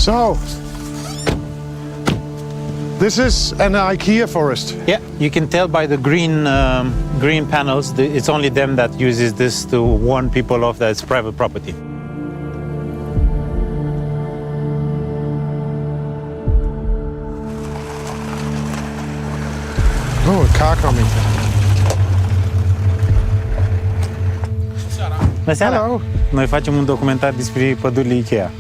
So, this is an IKEA forest. Yeah, you can tell by the green panels. It's only them that uses this to warn people off that it's private property. Oh, a car coming. Bună seara! Hello. Noi facem un documentar despre pădurile IKEA.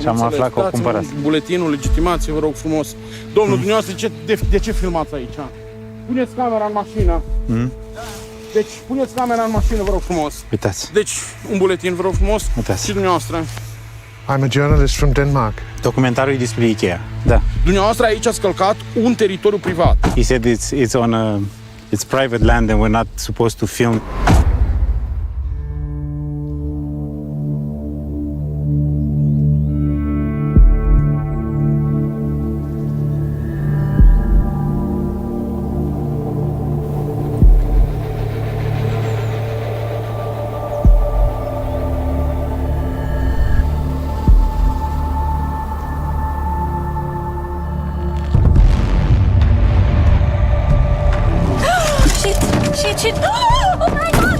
Și am aflat că o cumpărați. Buletinul, legitimație, vă rog frumos. Domnul, dumneavoastră, de ce filmați aici? Puneți camera în mașină. Deci, puneți camera în mașină, vă rog frumos. Uitați. Deci, un buletin, vă rog frumos. Uitați. Și dumneavoastră. I'm a journalist from Denmark. Documentarul e despre IKEA. Da. Dumneavoastră aici ați călcat un teritoriu privat. He said it's private land and we're not supposed to film. Shit! Oh my god!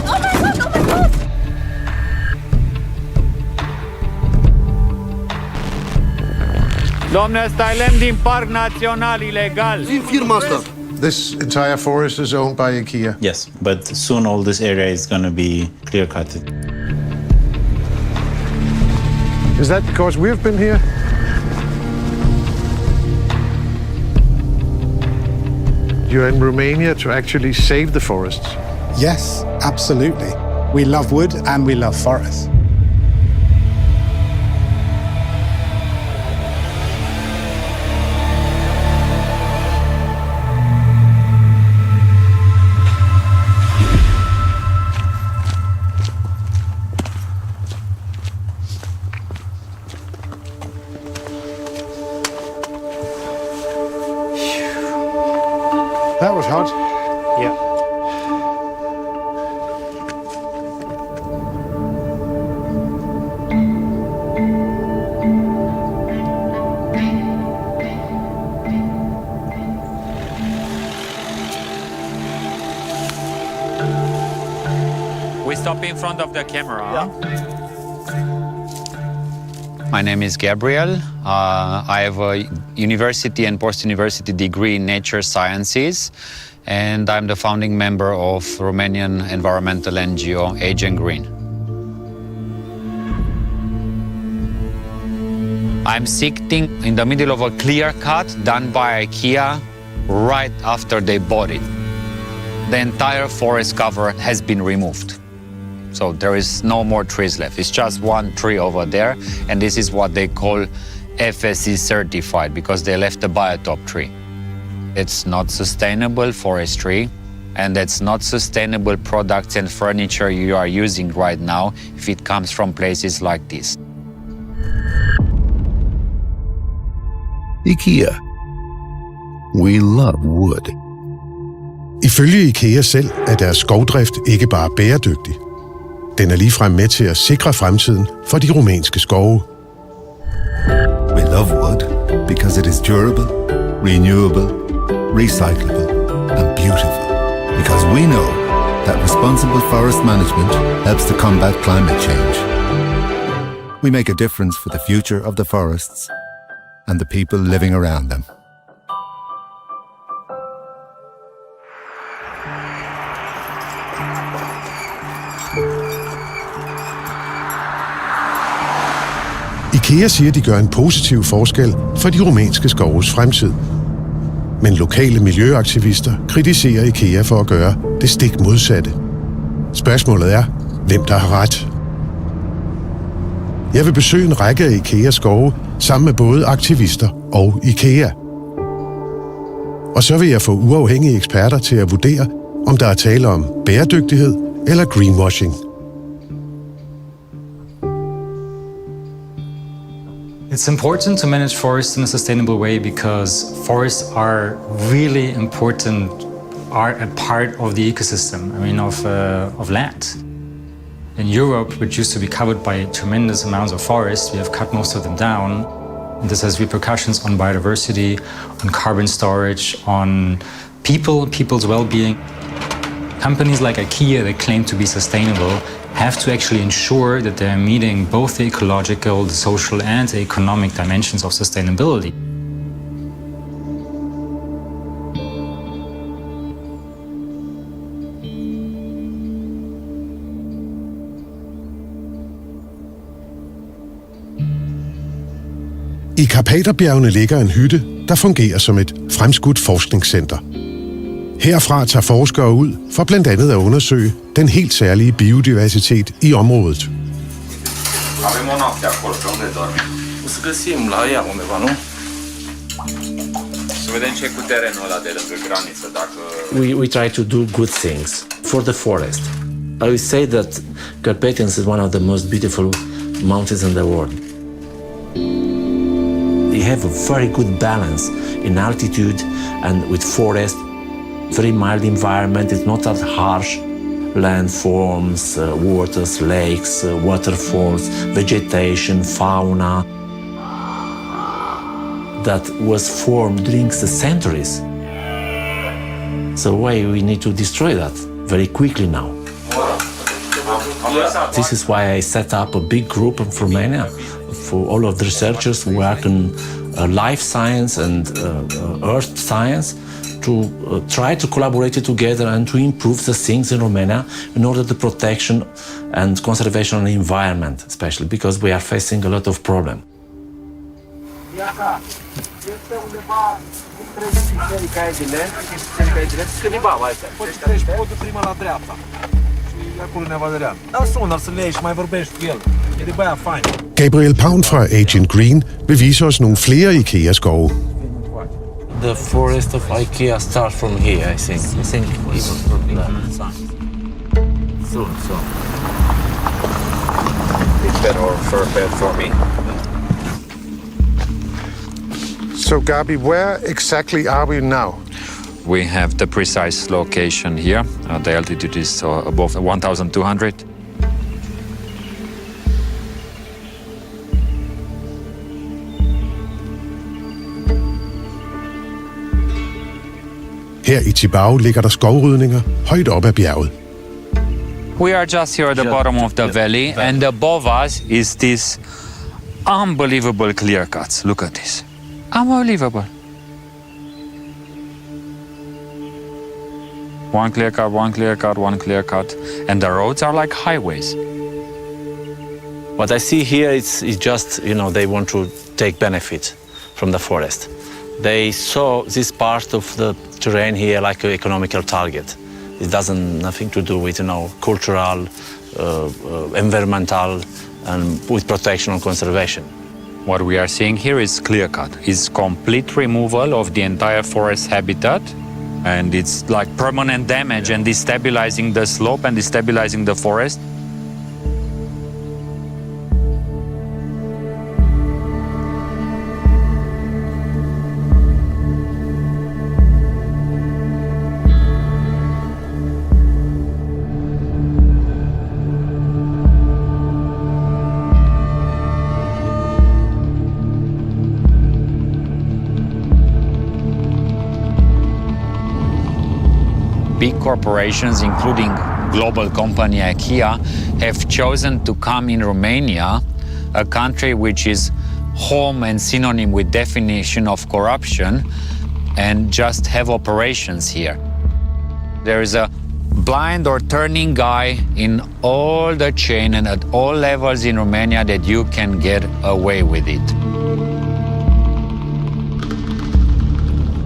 Domne, ăsta e lemn din parc național ilegal. Din firma asta. This entire forest is owned by IKEA. Yes, but soon all this area is going to be clear-cutted. Is that because we've been here? You're in Romania to actually save the forests. Yes, absolutely. We love wood and we love forests. That was hot. Yeah. We stop in front of the camera. My name is Gabriel. I have a university and post-university degree in nature sciences, and I'm the founding member of Romanian environmental NGO Agent Green. I'm sitting in the middle of a clear cut done by IKEA right after they bought it. The entire forest cover has been removed. So there is no more trees left. It's just one tree over there, and this is what they call FSC certified because they left a biotop tree. It's not sustainable forestry, and it's not sustainable products and furniture you are using right now if it comes from places like this. IKEA. We love wood. Ifølge IKEA selv er deres skovdrift ikke bare bæredygtig. Den er ligefrem med til at sikre fremtiden for de rumænske skove. We love wood because it is durable, renewable, recyclable and beautiful. Because we know that responsible forest management helps to combat climate change. We make a difference for the future of the forests and the people living around them. IKEA siger, de gør en positiv forskel for de rumænske skoves fremtid. Men lokale miljøaktivister kritiserer IKEA for at gøre det stik modsatte. Spørgsmålet er, hvem der har ret. Jeg vil besøge en række af IKEAs skove sammen med både aktivister og IKEA. Og så vil jeg få uafhængige eksperter til at vurdere, om der er tale om bæredygtighed eller greenwashing. It's important to manage forests in a sustainable way because forests are really important, are a part of the ecosystem, of land. In Europe, which used to be covered by tremendous amounts of forests, we have cut most of them down. This has repercussions on biodiversity, on carbon storage, on people's well-being. Companies like IKEA that claim to be sustainable have to actually ensure that they're meeting both the ecological, the social, and the economic dimensions of sustainability. I Karpaterbjergene ligger en hytte, der fungerer som et fremskudt forskningscenter. Herfra tager forskere ud for blandt andet at undersøge den helt særlige biodiversitet i området. Avem o noapte acolo, pe unde dormi? O să găsim la ea undeva, nu? Să vedem ce e cu terenul ăla de lângă graniță, dacă... We try to do good things for the forest. I would say that Carpathians is one of the most beautiful mountains in the world. They have a very good balance in altitude and with forest. Very mild environment, it's not that harsh. Landforms, waters, lakes, waterfalls, vegetation, fauna that was formed during the centuries. So why we need to destroy that very quickly now? This is why I set up a big group in Romania for all of the researchers who work in life science and earth science to try to collaborate together and to improve the things in Romania in order to protection and conservation of the environment, especially because we are facing a lot of problems. Este undeva între biserica aia de lemn și biserica aia de lemn, câteva altea. Poți treci podul prima la dreapta. Și acolo ne va vedea. Dar sună să le iei și mai vorbești cu el. E de băia fain. Gabriel Pavn fra Agent Green vil vise os nogle flere IKEA-skove. The forest of IKEA starts from here, I think. Soon. It's better or fur for me. So, Gabi, where exactly are we now? We have the precise location here. The altitude is above 1,200. Her i Sibiu ligger der skovrydninger højt op ad bjerget. We are just here at the bottom of the valley, and above us is this unbelievable clear cuts. Look at this. Unbelievable. One clear cut, one clear cut, one clear cut. And the roads are like highways. What I see here is just, they want to take benefit from the forest. They saw this part of the terrain here like an economical target. It doesn't nothing to do with, cultural, environmental, and with protection and conservation. What we are seeing here is clear cut. It's complete removal of the entire forest habitat, and it's like permanent damage and destabilizing the slope and destabilizing the forest. Big corporations, including global company IKEA, have chosen to come in Romania, a country which is home and synonym with definition of corruption, and just have operations here. There is a blind or turning guy in all the chain and at all levels in Romania that you can get away with it.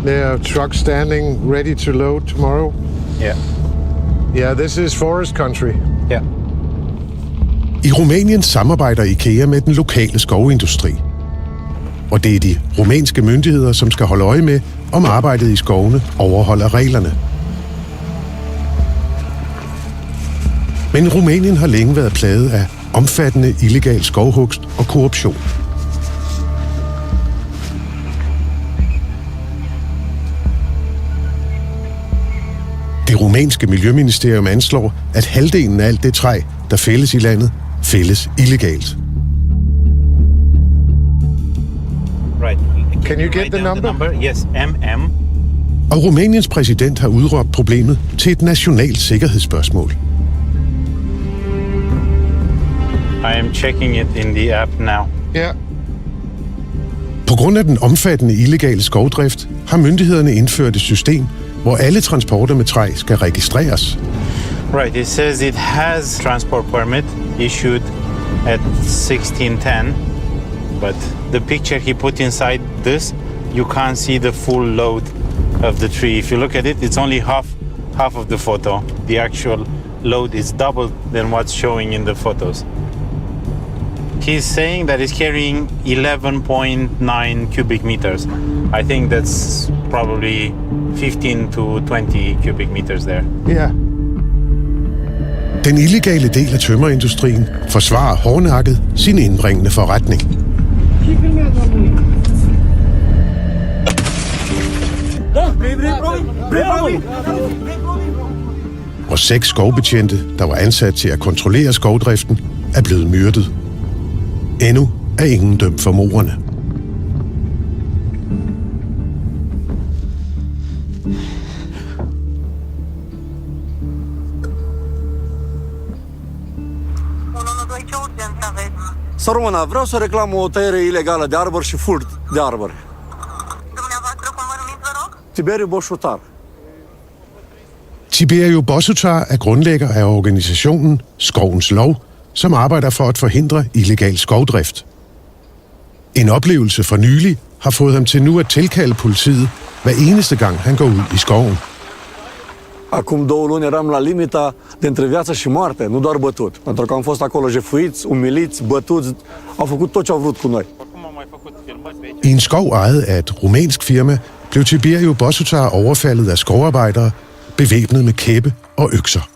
There are trucks standing ready to load tomorrow. Yeah. Yeah, this is forest country. Yeah. I Rumænien samarbejder IKEA med den lokale skovindustri. Og det er de rumænske myndigheder, som skal holde øje med, om arbejdet i skovene overholder reglerne. Men Rumænien har længe været plaget af omfattende illegal skovhugst og korruption. Det rumænske miljøministerium anslår, at halvdelen af alt det træ, der fældes i landet, fældes illegalt. Right. Can you get write the down number? Yes, MM. Og Rumæniens præsident har udråbt problemet til et nationalt sikkerhedsspørgsmål. I am checking it in the app now. Yeah. På grund af den omfattende illegale skovdrift har myndighederne indført et system, hvor alle transporter med træ skal registreres. Right, it says it has transport permit issued at 1610, but the picture he put inside this, you can't see the full load of the tree. If you look at it, it's only half of the photo. The actual load is double than what's showing in the photos. He's saying that it's carrying 11.9 cubic meters. I think that's probably 15 to 20 cubic meters there. Yeah. Den illegale del af tømmerindustrien forsvarer hårdnakket sin indbringende forretning. Og 6 skovbetjente, der var ansat til at kontrollere skovdriften, er blevet myrdet. Endnu er ingen dømt for mordene. Să rămână, vreau să reclam o tăiere ilegală de arbori și furt de arbori. Dumneavoastră, cum vă numiți, vă rog? Tiberiu Boșutar. Tiberiu Boșutar er grundlægger af organisationen Skovens Lov, som arbejder for at forhindre illegal skovdrift. En oplevelse for nylig har fået ham til nu at tilkalde politiet hver eneste gang han går ud i skoven. Acum 2 luni eram la limita de între viață și moarte, nu doar bătut. Pentru că am fost acolo jefuiți, umiliți, bătuți, au făcut tot ce au vrut cu noi. I en skov ejet af et rumænsk firma blev Tiberiu Boșutar overfaldet af skovarbejdere, bevæbnet med kæppe og økser.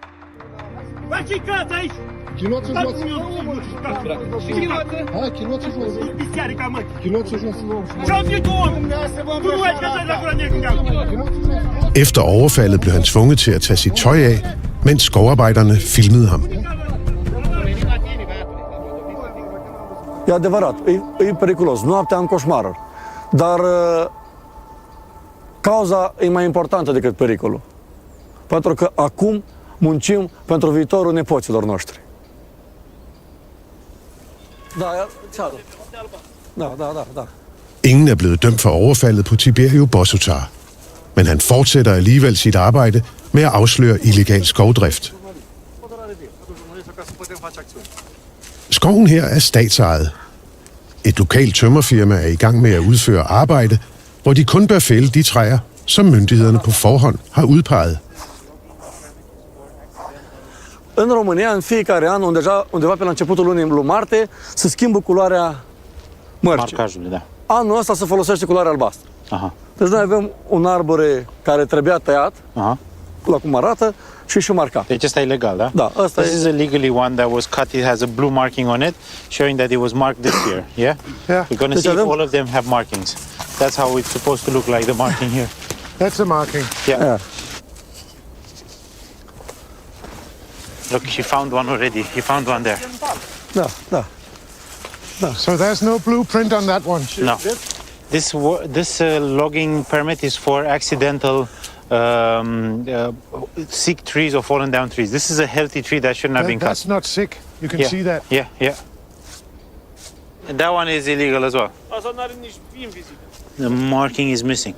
Efter overfaldet blev han tvunget til at tage sit tøj af, mens skovarbejderne filmede ham. E adevărat, e periculos. Noaptea am coșmaruri. Dar cauza e mai importantă decât pericolul. Pentru că acum muncim pentru viitorul nepoților noștri. Da. Ingen er blevet dømt for overfaldet på Tiberiu Boșutar, men han fortsætter alligevel sit arbejde med at afsløre illegal skovdrift. Skoven her er statsejet. Et lokalt tømmerfirma er i gang med at udføre arbejde, hvor de kun bør fælde de træer, som myndighederne på forhånd har udpeget. În România, în fiecare an, undeva pe la începutul lunii martie, se schimbă culoarea mărcii. Marcajul, da. Anul ăsta se folosește culoarea albastră. Aha. Deci noi avem un arbore care trebuia tăiat, la cum arată, și marcat. Deci ăsta e legal, da? Da, ăsta This is a legally one that was cut. It has a blue marking on it, showing that it was marked this year. Yeah? Yeah. We're going to see if all of them have markings. That's how it's supposed to look like, the marking here. That's the marking. Yeah. Look, he found one already. He found one there. Da. So there's no blueprint on that one? No. This logging permit is for accidental sick trees or fallen down trees. This is a healthy tree that shouldn't have been cut. That's not sick. You can see that. Yeah. And that one is illegal as well. The marking is missing.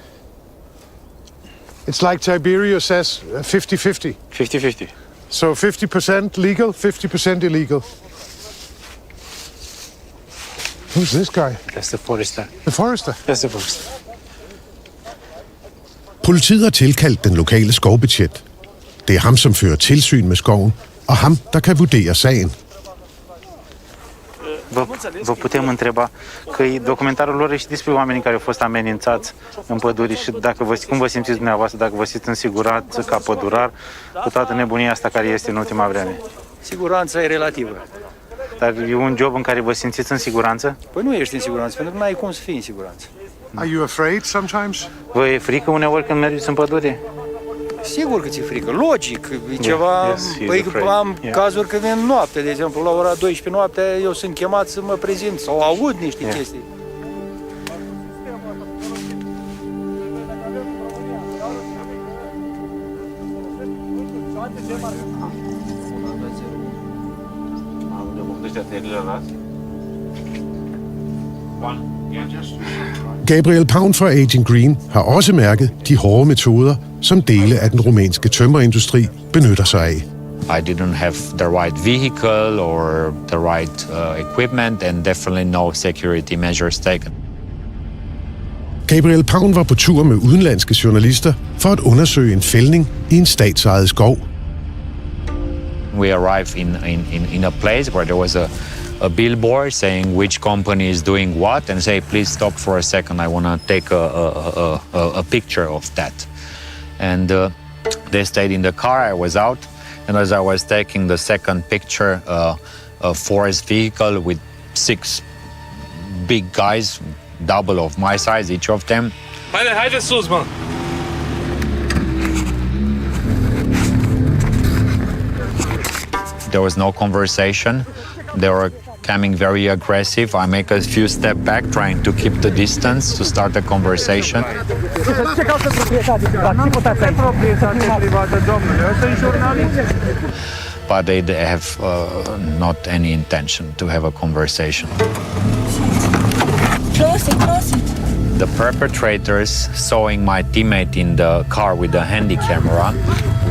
It's like Tiberiu says, 50-50. 50-50. So 50% legal, 50% illegal. Who's this guy? That's the forester. The forester? That's the forester. Politiet har tilkaldt den lokale skovbetjent. Det er ham, som fører tilsyn med skoven, og ham, der kan vurdere sagen. Vă putem întreba că documentarul lor e și despre oamenii care au fost amenințați în păduri și cum vă simțiți dumneavoastră, dacă vă simțiți în siguranță ca pădurar cu toată nebunia asta care este în ultima vreme? Siguranța e relativă. Dar e un job în care vă simțiți în siguranță? Păi nu ești în siguranță, pentru că n-ai cum să fii în siguranță. Are you afraid sometimes? Vă e frică uneori când mergeți în pădure? Sigur că ți-e frică, logic, e ceva... Păi am cazuri că vin noapte, de exemplu, la ora 12 noaptea eu sunt chemat să mă prezint sau aud niște chestii. Gabriel Paun fra Agent Green har også mærket de hårde metoder, som dele af den rumænske tømmerindustri benytter sig af. I didn't have the right vehicle or the right equipment and definitely no security measures taken. Gabriel Paun var på tur med udenlandske journalister for at undersøge en fældning i en statsejet skov. We arrived in a place where there was a billboard saying which company is doing what and say, please stop for a second, I want to take a picture of that. And they stayed in the car, I was out, and as I was taking the second picture, a forest vehicle with 6 big guys, double of my size, each of them. Haide sus, mă! There was no conversation. They were coming very aggressive. I make a few steps back, trying to keep the distance to start a conversation. But they have not any intention to have a conversation. The perpetrators, sawing my teammate in the car with the handy camera,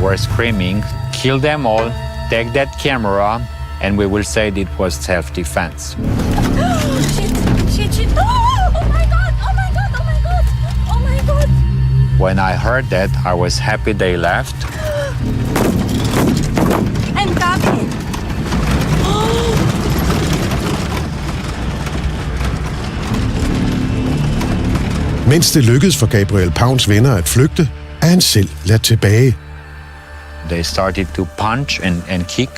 were screaming, "Kill them all, take that camera, and we will say it was self-defense." Shit. Oh my God. When I heard that, I was happy they left. I'm coming. Mens det lykkedes for Gabriel Pauns venner at flygte, er han selv ladt tilbage. They started to punch and kick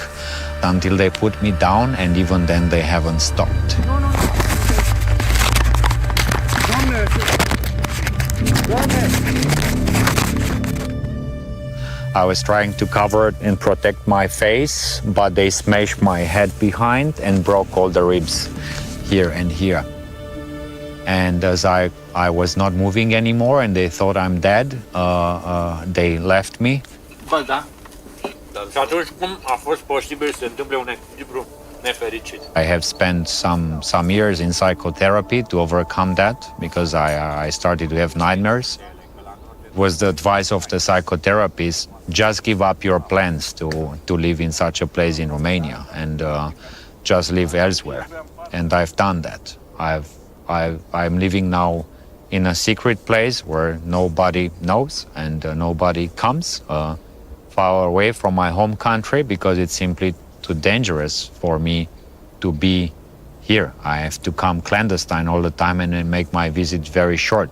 until they put me down, and even then they haven't stopped. I was trying to cover and protect my face, but they smashed my head behind and broke all the ribs here and here. And as I was not moving anymore and they thought I'm dead, they left me. Și atunci cum a fost posibil să se întâmple un echilibru nefericit? I have spent some years in psychotherapy to overcome that because I started to have nightmares. Was the advice of the psychotherapist, just give up your plans to live in such a place in Romania and just live elsewhere. And I've done that. I'm living now in a secret place where nobody knows and nobody comes. Far away from my home country because it's simply too dangerous for me to be here. I have to come clandestine all the time and make my visits very short.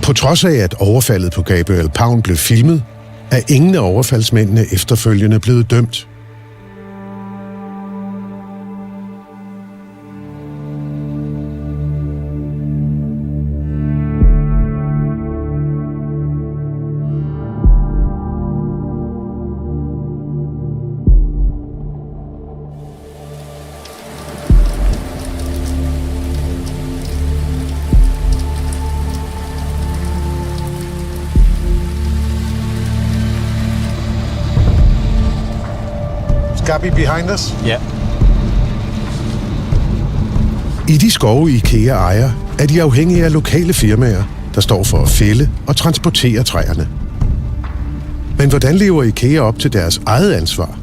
På trods af, at overfaldet på Gabriel Paun blev filmet, er ingen af overfaldsmændene efterfølgende blevet dømt. Gabi behind us? Yeah. I de skove IKEA ejer, er de afhængige af lokale firmaer, der står for at fælde og transportere træerne. Men hvordan lever IKEA op til deres eget ansvar?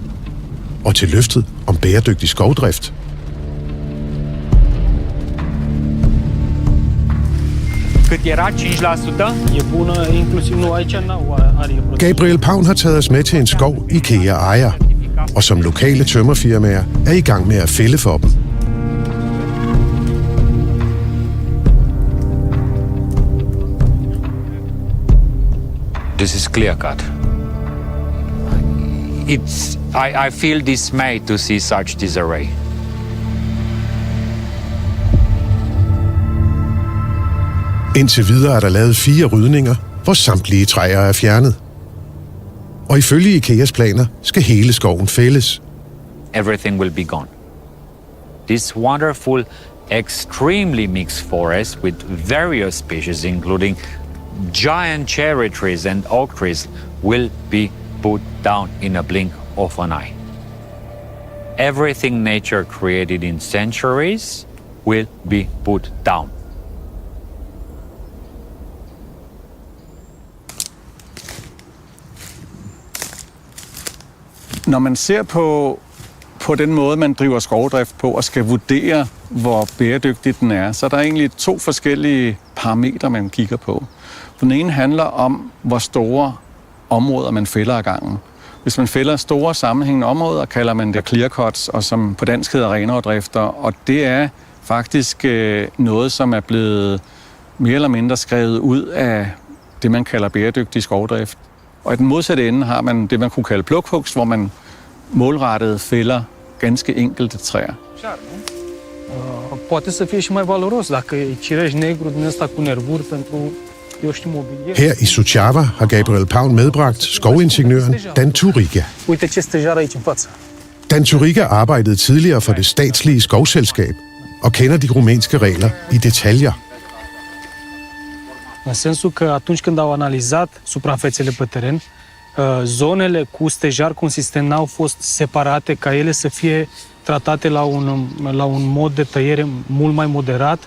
Og til løftet om bæredygtig skovdrift? Cât era? 5%? E bună, inclusiv nu aici are. Gabriel Paun har taget os med til en skov IKEA ejer, og som lokale tømmerfirmaer er i gang med at fælde for dem. This is clear cut. I feel dismayed to see such disarray. Indtil videre er der lavet 4 rydninger, hvor samtlige træer er fjernet. Og ifølge IKEAs planer skal hele skoven fældes. Everything will be gone. This wonderful extremely mixed forests with various species, including giant cherry trees and oak trees, will be put down in a blink of an eye. Everything nature created in centuries will be put down. Når man ser på den måde, man driver skovdrift på og skal vurdere, hvor bæredygtig den er, så er der egentlig 2 forskellige parametre, man kigger på. Den ene handler om, hvor store områder man fælder ad gangen. Hvis man fælder store sammenhængende områder, kalder man det clear cuts, og som på dansk hedder renoverdrifter, og det er faktisk noget, som er blevet mere eller mindre skrevet ud af det, man kalder bæredygtig skovdrift. Og i den modsatte ende har man det, man kunne kalde plukhugst, hvor man målrettet fælder ganske enkelte træer. Poate să fie și mai valoros dacă e cireș negru din ăsta cu nervuri pentru, eu știu, mobilier. Her i Suceava har Gabriel Paun medbragt skovingeniøren Dan Turiga. Uite ce stejar aici în față. Dan Turiga arbejdede tidligere for det statslige skovselskab og kender de rumænske regler i detaljer. În sensul că atunci când au analizat suprafețele pe teren, zonele cu stejar consistent n-au fost separate ca ele să fie tratate la un mod de tăiere mult mai moderat.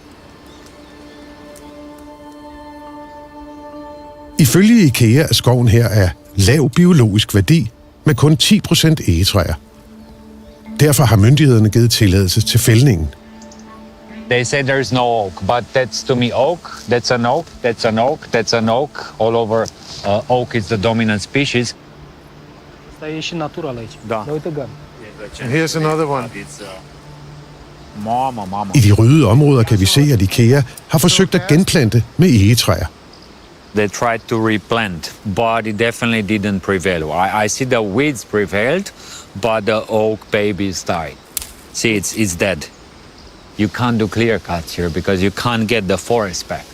Ifølge IKEA er skoven her af lav biologisk værdi med kun 10% egetræer. Derfor har myndighederne givet tilladelse til fældningen. They say there's no oak, but that's to me oak, that's an oak, that's an oak, that's an oak. All over oak is the dominant species. Asta e și natural aici. Da. Uite gard. And here's another one. I de ryddede områder kan vi se, at IKEA har forsøgt at genplante med egetræer. They tried to replant, but it definitely didn't prevail. I see the weeds prevailed, but the oak babies died. See, it's dead. You can't do clear cuts here because you can't get the forest back.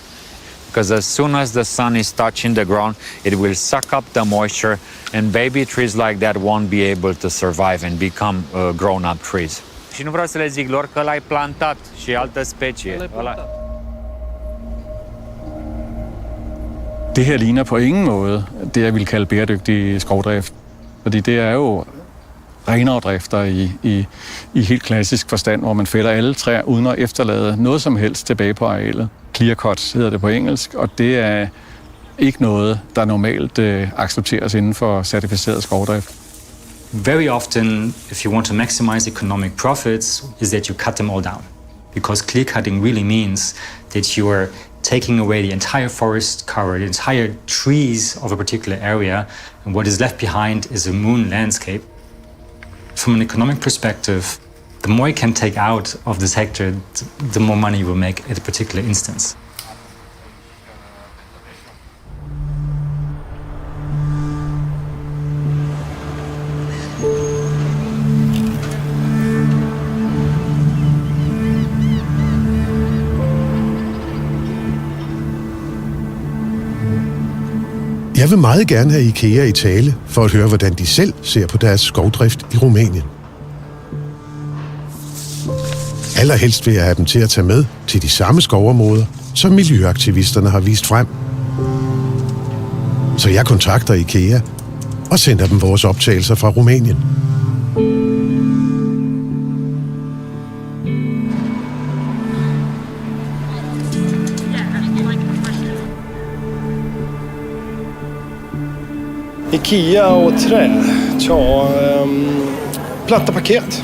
Because as soon as the sun is touching the ground, it will suck up the moisture, and baby trees like that won't be able to survive and become grown-up trees. Și nu vreau să le zic lor că l-ai plantat și altă specie. Det her ligner på ingen måde det, jeg vil kalde bæredygtig skovdrift. Fordi det er jo renaverdrifter i helt klassisk forstand, hvor man fælder alle træer uden at efterlade noget som helst tilbage på arealet. Clear cuts hedder det på engelsk, og det er ikke noget, der normalt accepteres inden for certificeret skovdrift. Very often, if you want to maximize economic profits, is that you cut them all down. Because clear cutting really means that you are taking away the entire forest cover, the entire trees of a particular area, and what is left behind is a moon landscape. From an economic perspective, the more you can take out of this hectare, the more money you will make at a particular instance. Jeg vil meget gerne have IKEA i tale for at høre, hvordan de selv ser på deres skovdrift i Rumænien. Allerhelst vil jeg have dem til at tage med til de samme skovområder, som miljøaktivisterne har vist frem. Så jeg kontakter IKEA og sender dem vores optagelser fra Rumænien. IKEA och trä. Platta paket.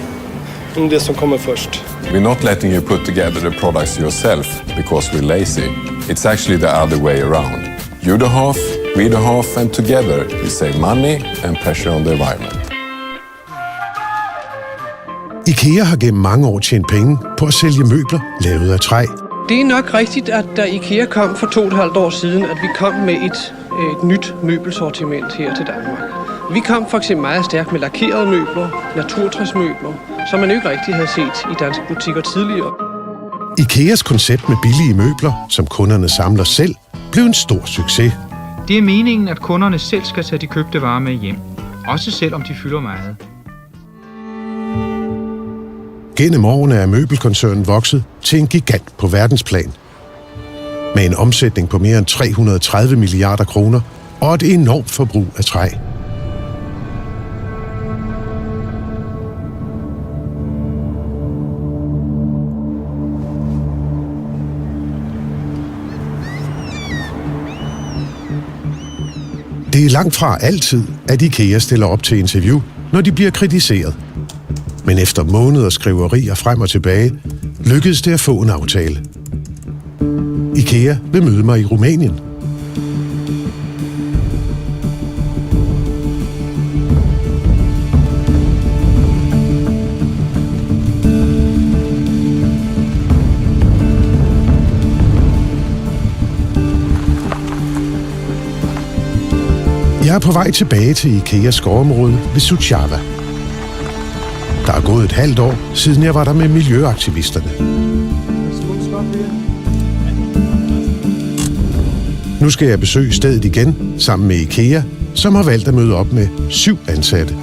Det som kommer först. We're not letting you put together the products yourself because we're lazy. It's actually the other way around. You the half, we the half, and together we save money and pressure on the environment. IKEA har gennem mange år tjent penge på at sælge møbler lavet af træ. Det er nok rigtigt, at da IKEA kom for 2,5 år siden, at vi kom med et nyt møbelsortiment her til Danmark. Vi kom for eksempel meget stærkt med lakerede møbler, naturtræsmøbler, som man jo ikke rigtig havde set i danske butikker tidligere. IKEAs koncept med billige møbler, som kunderne samler selv, blev en stor succes. Det er meningen, at kunderne selv skal tage de købte varer med hjem, også selvom de fylder meget. gennem årene er møbelkoncernen vokset til en gigant på verdensplan. Med en omsætning på mere end 330 milliarder kroner og et enormt forbrug af træ. Det er langt fra altid, at IKEA stiller op til interview, når de bliver kritiseret. Men efter måneders skriverier frem og tilbage, lykkedes det at få en aftale. IKEA vil møde mig i Rumænien. Jeg er på vej tilbage til IKEAs skovområde ved Suceava. Der er gået et halvt år, siden jeg var der med miljøaktivisterne. Nu skal jeg besøge stedet igen sammen med IKEA, som har valgt at møde op med 7 ansatte.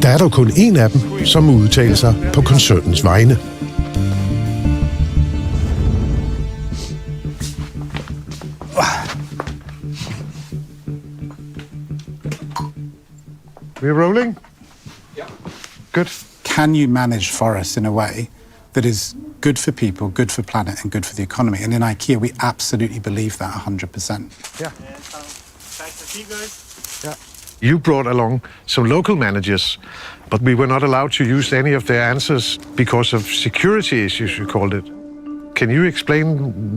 Der er dog kun én af dem, som må udtale sig på koncernens vegne. We're rolling? Yeah. Good. Can you manage forests in a way that is good for people, good for planet, and good for the economy? And in IKEA, we absolutely believe that 100%. Yeah. You brought along some local managers, but we were not allowed to use any of their answers because of security issues, you called it. Can you explain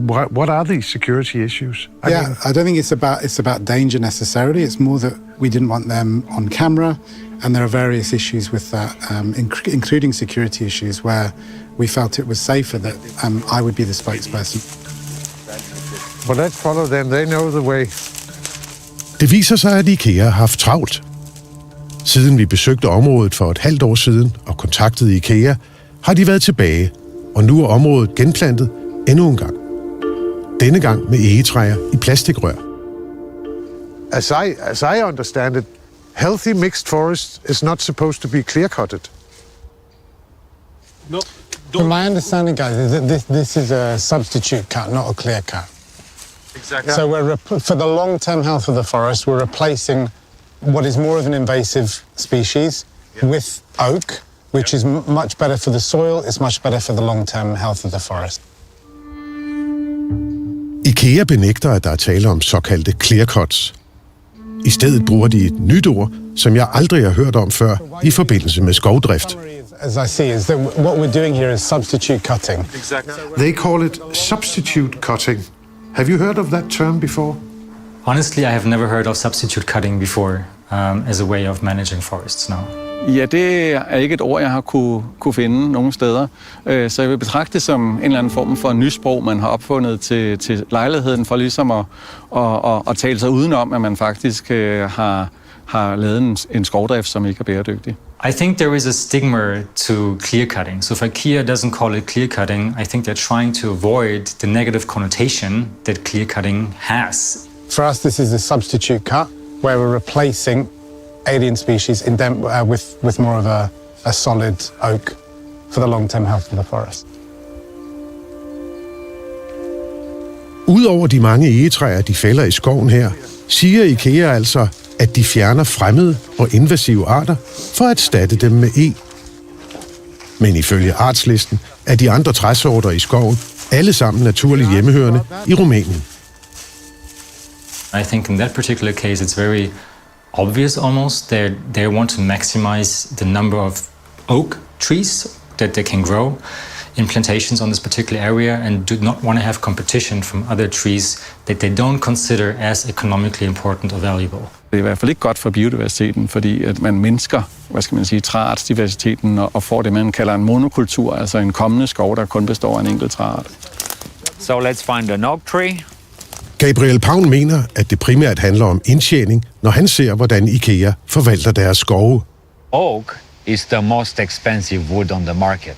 what are these security issues? I don't think it's about danger necessarily. It's more that we didn't want them on camera, and there are various issues with that, including security issues, where we felt it was safer that I would be the spokesperson. But let's follow them. They know the way. Det viser sig, at IKEA har haft travlt. Siden vi besøgte området for et halvt år siden og kontaktede IKEA, har de været tilbage, og nu er området genplantet endnu en gang. Denne gang med egetræer i plastikrør. As I understand it, healthy mixed forest is not supposed to be clear-cutted. No. From my understanding, guys, is that this is a substitute cut, not a clear cut. Exactly. So for the long-term health of the forest, we're replacing what is more of an invasive species with oak, which is much better for the soil, it's much better for the long-term health of the forest. IKEA benægter, at der er tale om såkaldte clear cuts. I stedet bruger de et nyt ord, som jeg aldrig har hørt om før i forbindelse med skovdrift. As I see, is that what we're doing here is substitute cutting. Exactly. They call it substitute cutting. Have you heard of that term before? Honestly, I have never heard of substitute cutting before as a way of managing forests now. Ja, det er ikke et ord, jeg har kunne finde nogen steder. Så jeg vil betragte det som en eller anden form for nysprog, man har opfundet til lejligheden for ligesom at tale sig udenom, at man faktisk har lavet en skovdrift, som ikke er bæredygtig. I think there is a stigma to clear cutting. So if IKEA doesn't call it clear cutting, I think they're trying to avoid the negative connotation that clear cutting has. For us, this is a substitute cut where we're replacing alien species with more of a solid oak for the long-term health of the forest. Udover de mange egetræer, de fælder i skoven her, siger IKEA altså, at de fjerner fremmede og invasive arter for at erstatte dem med eg. Men ifølge artslisten er de andre træsorter i skoven alle sammen naturligt hjemmehørende i Rumænien. I think in that particular case, it's very obvious almost that they want to maximize the number of oak trees that they can grow in plantations on this particular area and do not want to have competition from other trees that they don't consider as economically important or valuable. Det er i hvert fald ikke godt for biodiversiteten, fordi at man mindsker, træartsdiversiteten og får det, man kalder en monokultur, altså en kommende skov, der kun består af en enkelt træart. So let's find an oak tree. Gabriel Pavn mener, at det primært handler om indtjening, når han ser, hvordan IKEA forvalter deres skove. Oak is the most expensive wood on the market.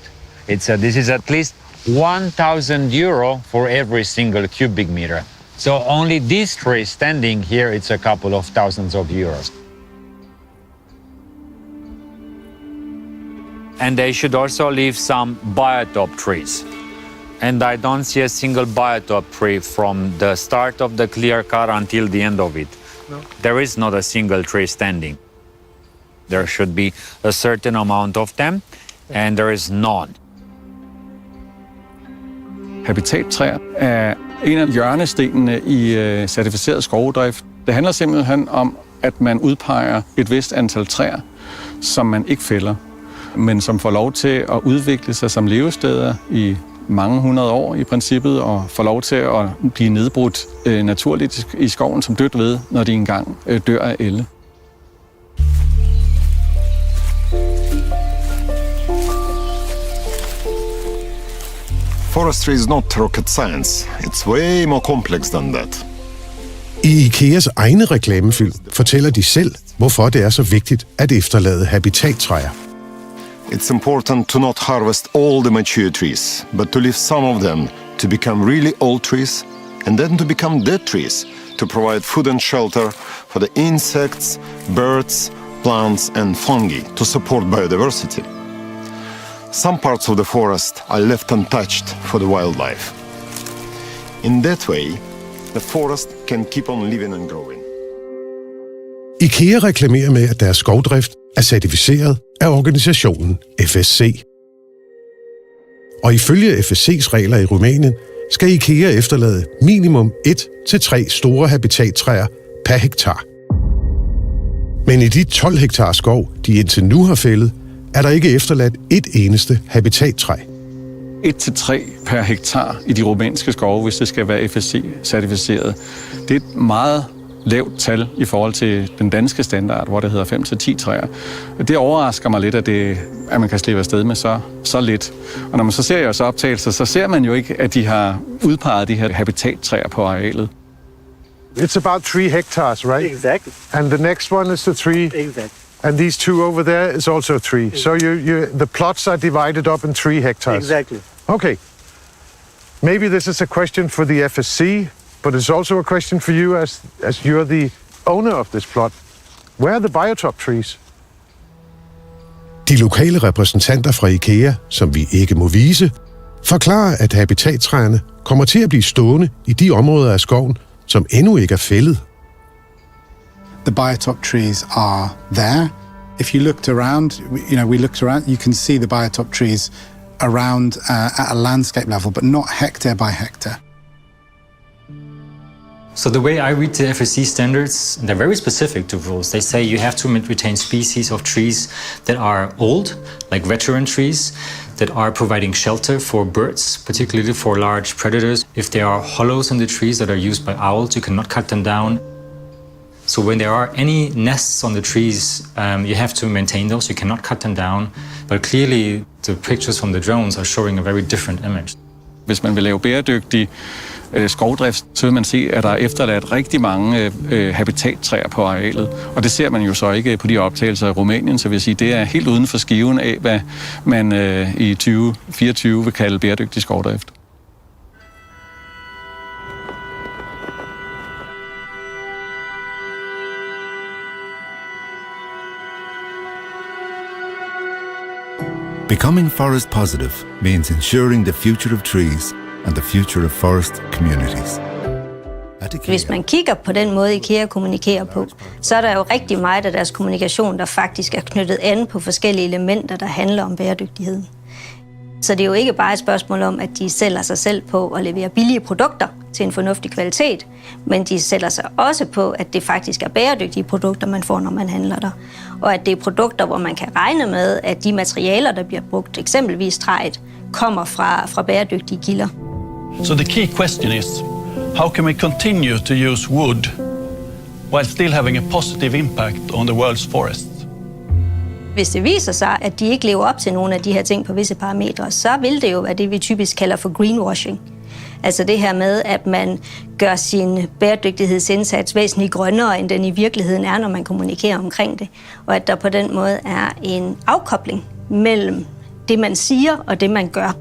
This is at least 1,000 euro for every single cubic meter. So only this tree standing here, it's a couple of thousands of euros. And they should also leave some biotope trees. And I don't see a single biotope tree from the start of the clear cut until the end of it. No. There is not a single tree standing. There should be a certain amount of them, and there is none. Habitattræer er en af hjørnestenene i certificeret skovdrift. Det handler simpelthen om, at man udpeger et vist antal træer, som man ikke fælder, men som får lov til at udvikle sig som levesteder i mange hundrede år i princippet, og får lov til at blive nedbrudt naturligt i skoven som dødt ved, når de engang dør af ælde. Forestry is not rocket science. It's way more complex than that. I IKEAs egne reklamefilm fortæller de selv, hvorfor det er så vigtigt at efterlade habitattræer. It's important to not harvest all the mature trees, but to leave some of them to become really old trees, and then to become dead trees, to provide food and shelter for the insects, birds, plants and fungi, to support biodiversity. Some parts of the forest are left untouched for the wildlife. In that way, the forest can keep on living and growing. IKEA reklamerer med, at deres skovdrift er certificeret af organisationen FSC. Og ifølge FSC's regler i Rumænien skal IKEA efterlade minimum 1-3 store habitattræer per hektar. Men i de 12 hektar skov, de indtil nu har fældet, er der ikke efterladt et eneste habitattræ. 1-3 per hektar i de rumænske skove, hvis det skal være FSC-certificeret. Det er et meget lavt tal i forhold til den danske standard, hvor det hedder 5-10 træer. Det overrasker mig lidt, at man kan slippe afsted med så lidt. Og når man så ser jeres optagelser, så ser man jo ikke, at de har udpeget de her habitattræer på arealet. It's about 3 hectares, right? Exactly. And the next one is the 3. Exactly. And these 2 over there is also 3. So the plots are divided up in 3 hectares. Exactly. Okay. Maybe this is a question for the FSC, but it's also a question for you as you're the owner of this plot. Where are the biotope trees? De lokale repræsentanter fra IKEA, som vi ikke må vise, forklarer, at habitattræerne kommer til at blive stående i de områder af skoven, som endnu ikke er fældet. The biotope trees are there. If you looked around, we looked around, you can see the biotope trees around at a landscape level, but not hectare by hectare. So the way I read the FSC standards, they're very specific to rules. They say you have to retain species of trees that are old, like veteran trees, that are providing shelter for birds, particularly for large predators. If there are hollows in the trees that are used by owls, you cannot cut them down. So when there are any nests on the trees, you have to maintain those. You cannot cut them down. But clearly, the pictures from the drones are showing a very different image. Hvis man vil lave bæredygtig skovdrift, så vil man se, at der er efterladt rigtig mange habitattræer på arealet. Og det ser man jo så ikke på de optagelser i Rumænien, så vil jeg sige, det er helt uden for skiven af, hvad man i 2024 vil kalde bæredygtig skovdrift. Becoming forest positive means ensuring the future of trees and the future of forest communities. Hvis man kigger på den måde, IKEA kommunikerer på, så er der jo rigtig meget af deres kommunikation, der faktisk er knyttet an på forskellige elementer, der handler om bæredygtigheden. Så det er jo ikke bare et spørgsmål om, at de sælger sig selv på at levere billige produkter til en fornuftig kvalitet, men de sælger sig også på, at det faktisk er bæredygtige produkter, man får, når man handler der. Og at det er produkter, hvor man kan regne med, at de materialer, der bliver brugt, eksempelvis træet, kommer fra bæredygtige kilder. So the key question is, how can we continue to use wood while still having a positive impact on the world's forests? Hvis det viser sig, at de ikke lever op til nogle af de her ting på visse parametre, så vil det jo være det, vi typisk kalder for greenwashing. Altså det her med, at man gør sin bæredygtighedsindsats væsentligt grønnere, end den i virkeligheden er, når man kommunikerer omkring det. Og at der på den måde er en afkobling mellem det, man siger og det, man gør.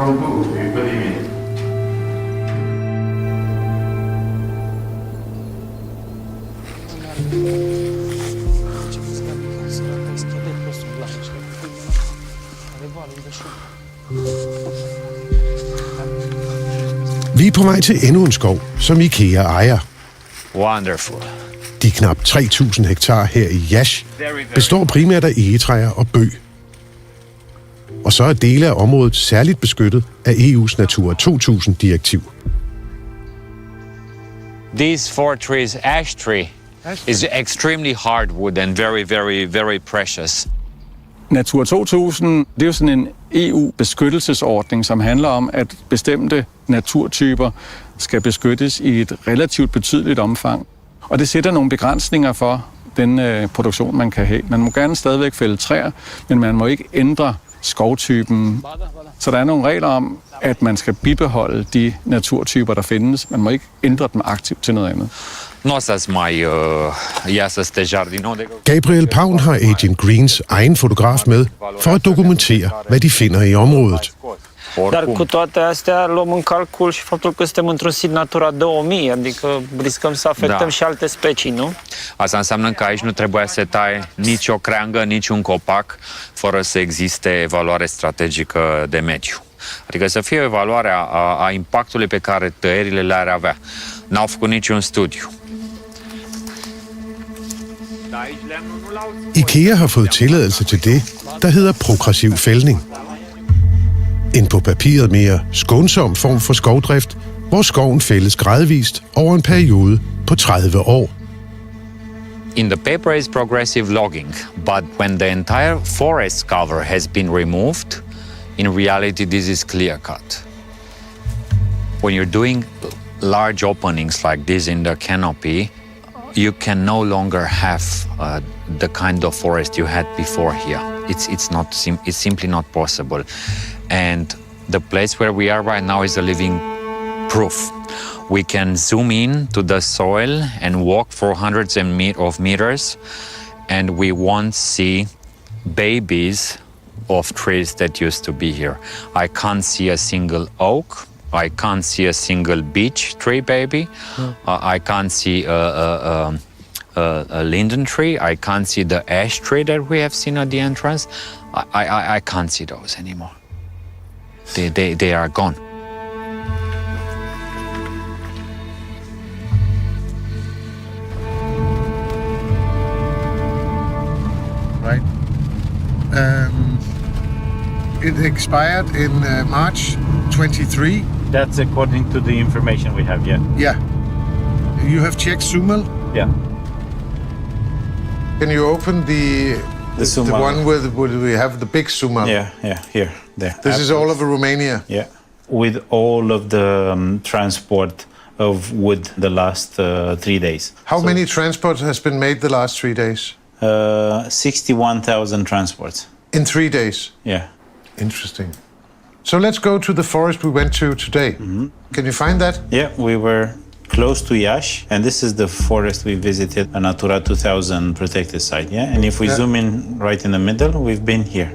Vi er på vej til endnu en skov, som IKEA ejer. Wonderful. De knap 3.000 hektar her i Jasch består primært af egetræer og bøg. Og så er dele af området særligt beskyttet af EU's Natura 2000-direktiv. These 4 trees, ash tree, is extremely hardwood and very, very, very precious. Natura 2000, det er jo sådan en EU-beskyttelsesordning, som handler om, at bestemte naturtyper skal beskyttes i et relativt betydeligt omfang. Og det sætter nogle begrænsninger for den produktion, man kan have. Man må gerne stadigvæk fælde træer, men man må ikke ændre skovtypen. Så der er nogle regler om, at man skal bibeholde de naturtyper, der findes. Man må ikke ændre dem aktivt til noget andet. Gabriel Pavn har Agent Greens egen fotograf med for at dokumentere, hvad de finder i området. Dar cu toate astea luăm în calcul și faptul că suntem într-un sit Natura 2000, adică riscăm să afectăm și alte specii, nu? Asta înseamnă că aici nu trebuie să tai nici o creangă, nici un copac, fără să existe evaluare strategică de mediu. Adică să fie o evaluare a impactului pe care tăierile le-ar avea. N-au făcut niciun studiu. IKEA har fået tilladelse til det, der hedder progressiv fældning. En på papiret mere skånsom form for skovdrift, hvor skoven fældes gradvist over en periode på 30 år. In the paper is progressive logging, but when the entire forest cover has been removed, in reality this is clear cut. When you're doing large openings like this in the canopy, you can no longer have the kind of forest you had before here. It's simply not possible. And the place where we are right now is a living proof. We can zoom in to the soil and walk for hundreds of meters, and we won't see babies of trees that used to be here. I can't see a single oak. I can't see a single beech tree baby. I can't see a linden tree. I can't see the ash tree that we have seen at the entrance. I can't see those anymore. They are gone. Right. It expired in March 23. That's according to the information we have, yeah. Yeah. You have checked Sumal? Yeah. Can you open the one where we have the big Sumal? Yeah, here, there. This is all over Romania? Yeah. With all of the transport of wood the last 3 days. How many transports has been made the last 3 days? 61,000 transports. In 3 days? Yeah. Interesting. So let's go to the forest we went to today. Mm-hmm. Can you find that? Yeah, we were close to Iași, and this is the forest we visited, a Natura 2000 protected site, yeah? And if we zoom in right in the middle, we've been here.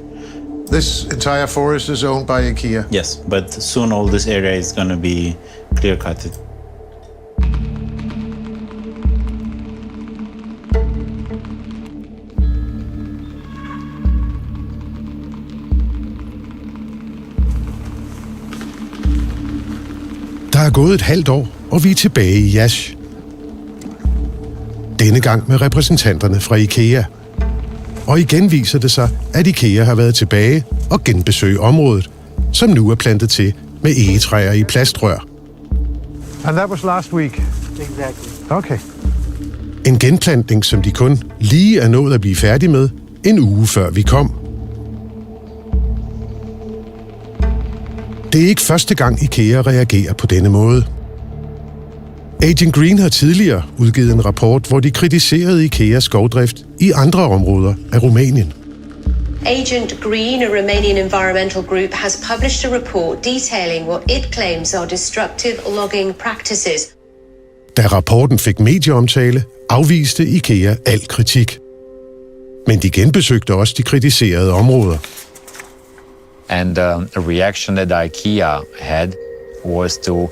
This entire forest is owned by IKEA? Yes, but soon all this area is going to be clear-cutted. Der er gået et halvt år, og vi er tilbage i Jasch. Denne gang med repræsentanterne fra IKEA. Og igen viser det sig, at IKEA har været tilbage og genbesøge området, som nu er plantet til med egetræer i plastrør. And that was last week? Exactly. Okay. En genplantning, som de kun lige er nået at blive færdig med en uge før vi kom. Det er ikke første gang IKEA reagerer på denne måde. Agent Green har tidligere udgivet en rapport, hvor de kritiserede IKEAs skovdrift i andre områder af Rumænien. Agent Green, a Romanian environmental group, has published a report detailing what it claims are destructive logging practices. Da rapporten fik medieomtale, afviste IKEA al kritik. Men de genbesøgte også de kritiserede områder. And the reaction that IKEA had was to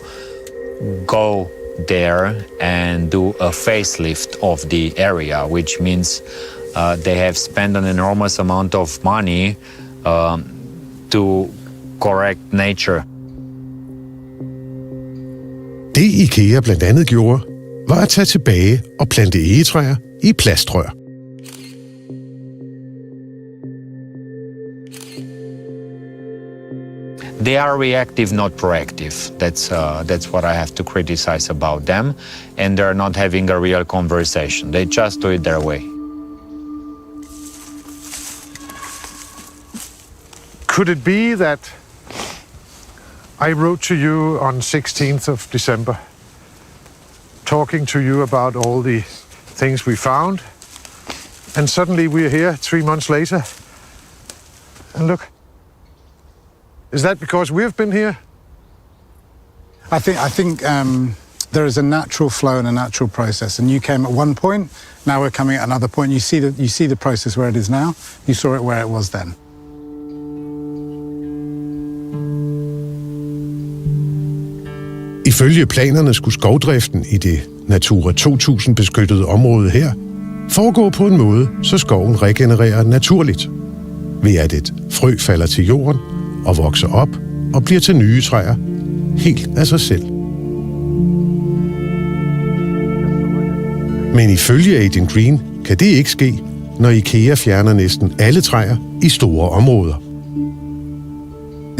go there and do a facelift of the area, which means they have spent an enormous amount of money to correct nature. Det IKEA blandt andet gjorde, var at tage tilbage og plante egetræer i plastrør. They are reactive, not proactive. That's what I have to criticize about them. And they're not having a real conversation. They just do it their way. Could it be that I wrote to you on 16th of December, talking to you about all the things we found, and suddenly we're here 3 months later, and look, is that because we've been here? I think there is a natural flow and a natural process, and you came at one point. Now we're coming at another point. You see the process where it is now. You saw it where it was then. Ifølge planerne skulle skovdriften i det Natura 2000 beskyttede område her foregå på en måde, så skoven regenererer naturligt, ved at et frø falder til jorden og vokser op og bliver til nye træer helt af sig selv. Men ifølge Agent Green kan det ikke ske, når IKEA fjerner næsten alle træer i store områder.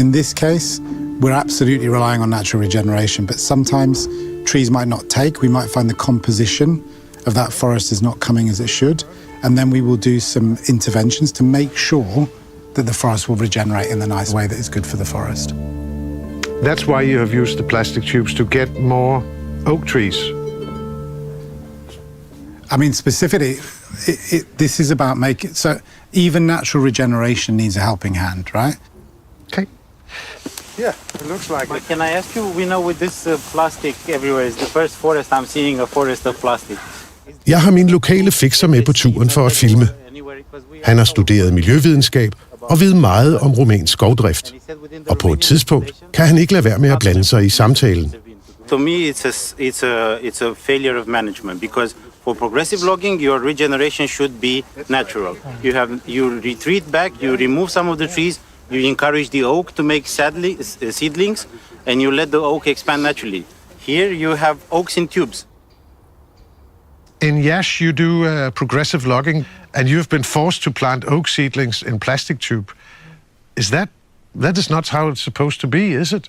In this case, we're absolutely relying on natural regeneration, but sometimes trees might not take. We might find the composition of that forest is not coming as it should, and then we will do some interventions to make sure that the forest will regenerate in the nice way that is good for the forest. That's why you have used the plastic tubes, to get more oak trees. I mean, specifically, this is about making... So even natural regeneration needs a helping hand, right? Okay. Yeah, it looks like it. Can I ask you, we know with this plastic everywhere, is the first forest I'm seeing a forest of plastic. Jeg har min lokale fikser med på turen for at filme. Han har studeret miljøvidenskab og ved meget om rumænsk skovdrift. Og på et tidspunkt kan han ikke lade være med at blande sig i samtalen. To me, it's a failure of management, because for progressive logging, your regeneration should be natural. You retreat back, you remove some of the trees, you encourage the oak to make seedlings, and you let the oak expand naturally. Here you have oaks in tubes. In Yash, you do progressive logging, and you've been forced to plant oak seedlings in plastic tube. That is not how it's supposed to be, is it?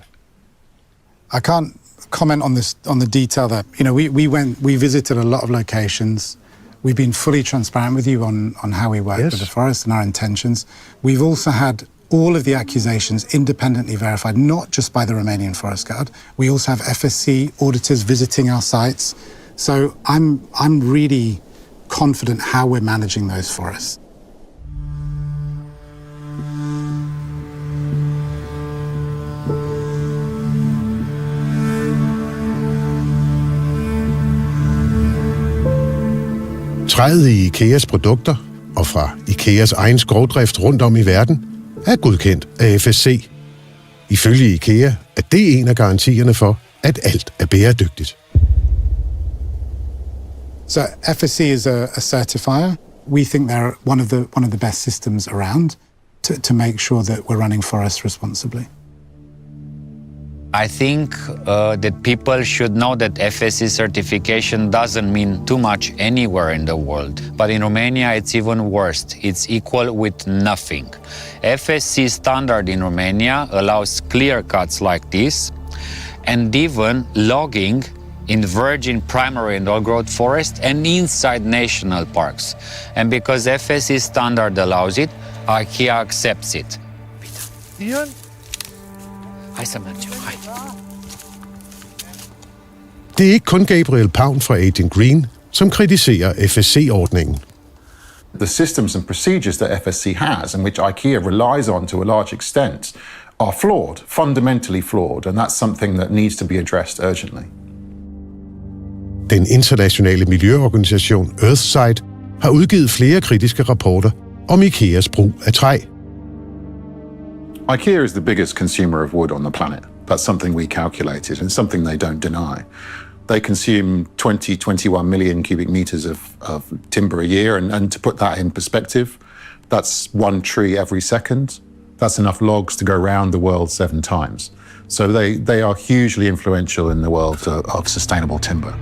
I can't comment on the detail there. You know, we visited a lot of locations. We've been fully transparent with you on how we work with the forest and our intentions. We've also had all of the accusations independently verified, not just by the Romanian Forest Guard. We also have FSC auditors visiting our sites. So I'm really confident how we're managing those forests. Træet i IKEAs produkter og fra IKEAs egen skovdrift rundt om i verden er godkendt af FSC. Ifølge IKEA er det en af garantierne for, at alt er bæredygtigt. So FSC is a certifier. We think they're one of the best systems around to make sure that we're running forests responsibly. I think that people should know that FSC certification doesn't mean too much anywhere in the world. But in Romania, it's even worse. It's equal with nothing. FSC standard in Romania allows clear cuts like this, and even logging in virgin primary and old-growth forest and inside national parks. And because FSC standard allows it, IKEA accepts it. Ian? Hej så, Manjo. Hej. Det er ikke kun Gabriel Pound fra Agent Green, som kritiserer FSC-ordningen. The systems and procedures that FSC has, and which IKEA relies on to a large extent, are flawed, fundamentally flawed, and that's something that needs to be addressed urgently. Den internationale miljøorganisation Earthside har udgivet flere kritiske rapporter om IKEAs brug af træ. IKEA is the biggest consumer of wood on the planet. That's something we calculated and something they don't deny. They consume 21 million cubic meters of timber a year. And to put that in perspective, that's 1 tree every second. That's enough logs to go around the world 7 times. So they are hugely influential in the world of sustainable timber.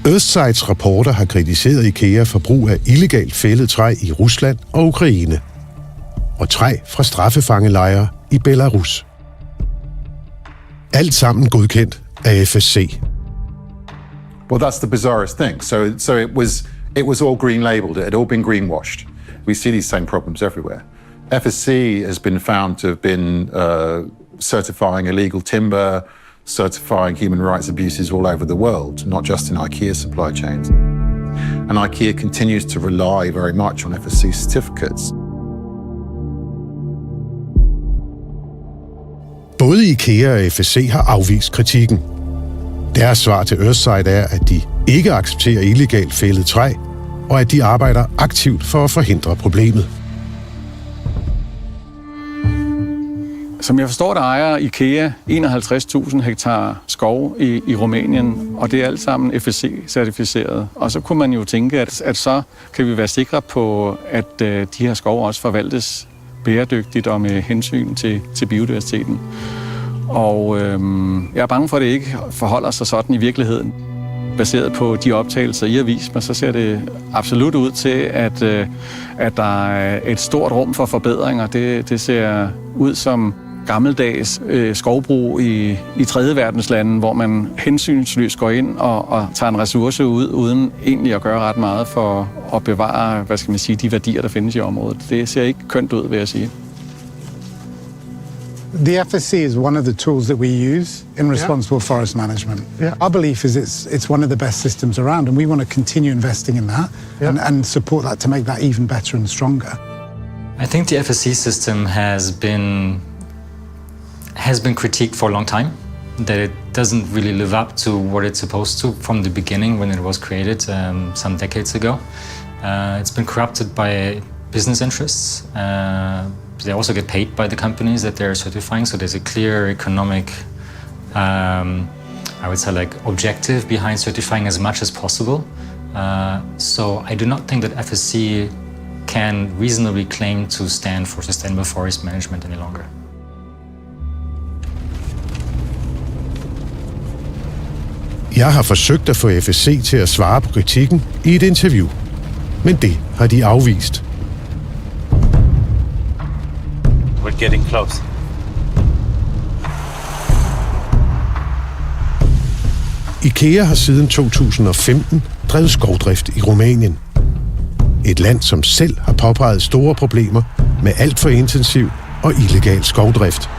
Earthsights rapporter har kritiseret IKEA for brug af illegalt fældet træ i Rusland og Ukraine, og træ fra straffefangelejre i Belarus. Alt sammen godkendt af FSC. Well, that's the bizarrest thing. So it was all green labeled. It had all been greenwashed. We see these same problems everywhere. FSC has been found to have been certifying illegal timber, certifying human rights abuses all over the world, not just in IKEA supply chains. And IKEA continues to rely very much on FSC certificates. Både IKEA og FSC har afvist kritikken. Deres svar til Earthsight er, at de ikke accepterer illegalt fældet træ, og at de arbejder aktivt for at forhindre problemet. Som jeg forstår det, ejer IKEA 51.000 hektar skov i Rumænien, og det er alt sammen FSC-certificeret. Og så kunne man jo tænke, at så kan vi være sikre på, at de her skove også forvaltes bæredygtigt og med hensyn til biodiversiteten. Og jeg er bange for, at det ikke forholder sig sådan i virkeligheden. Baseret på de optagelser, I har vist mig, så ser det absolut ud til, at der er et stort rum for forbedringer. Det ser ud som gammeldags skovbrug i tredje verdenslande, hvor man hensynsløst går ind og tager en ressource ud, uden egentlig at gøre ret meget for at bevare, hvad skal man sige, de værdier, der findes i området. Det ser ikke kønt ud, vil jeg sige. The FSC is one of the tools that we use in responsible forest management. Our belief is it's one of the best systems around, and we want to continue investing in that and support that to make that even better and stronger. I think the FSC system has been critiqued for a long time, that it doesn't really live up to what it's supposed to from the beginning when it was created some decades ago. It's been corrupted by business interests. They also get paid by the companies that they're certifying, so there's a clear economic, I would say, like objective behind certifying as much as possible. So I do not think that FSC can reasonably claim to stand for sustainable forest management any longer. Jeg har forsøgt at få FSC til at svare på kritikken i et interview, men det har de afvist. We're getting close. IKEA har siden 2015 drevet skovdrift i Rumænien. Et land, som selv har påpeget store problemer med alt for intensiv og illegal skovdrift.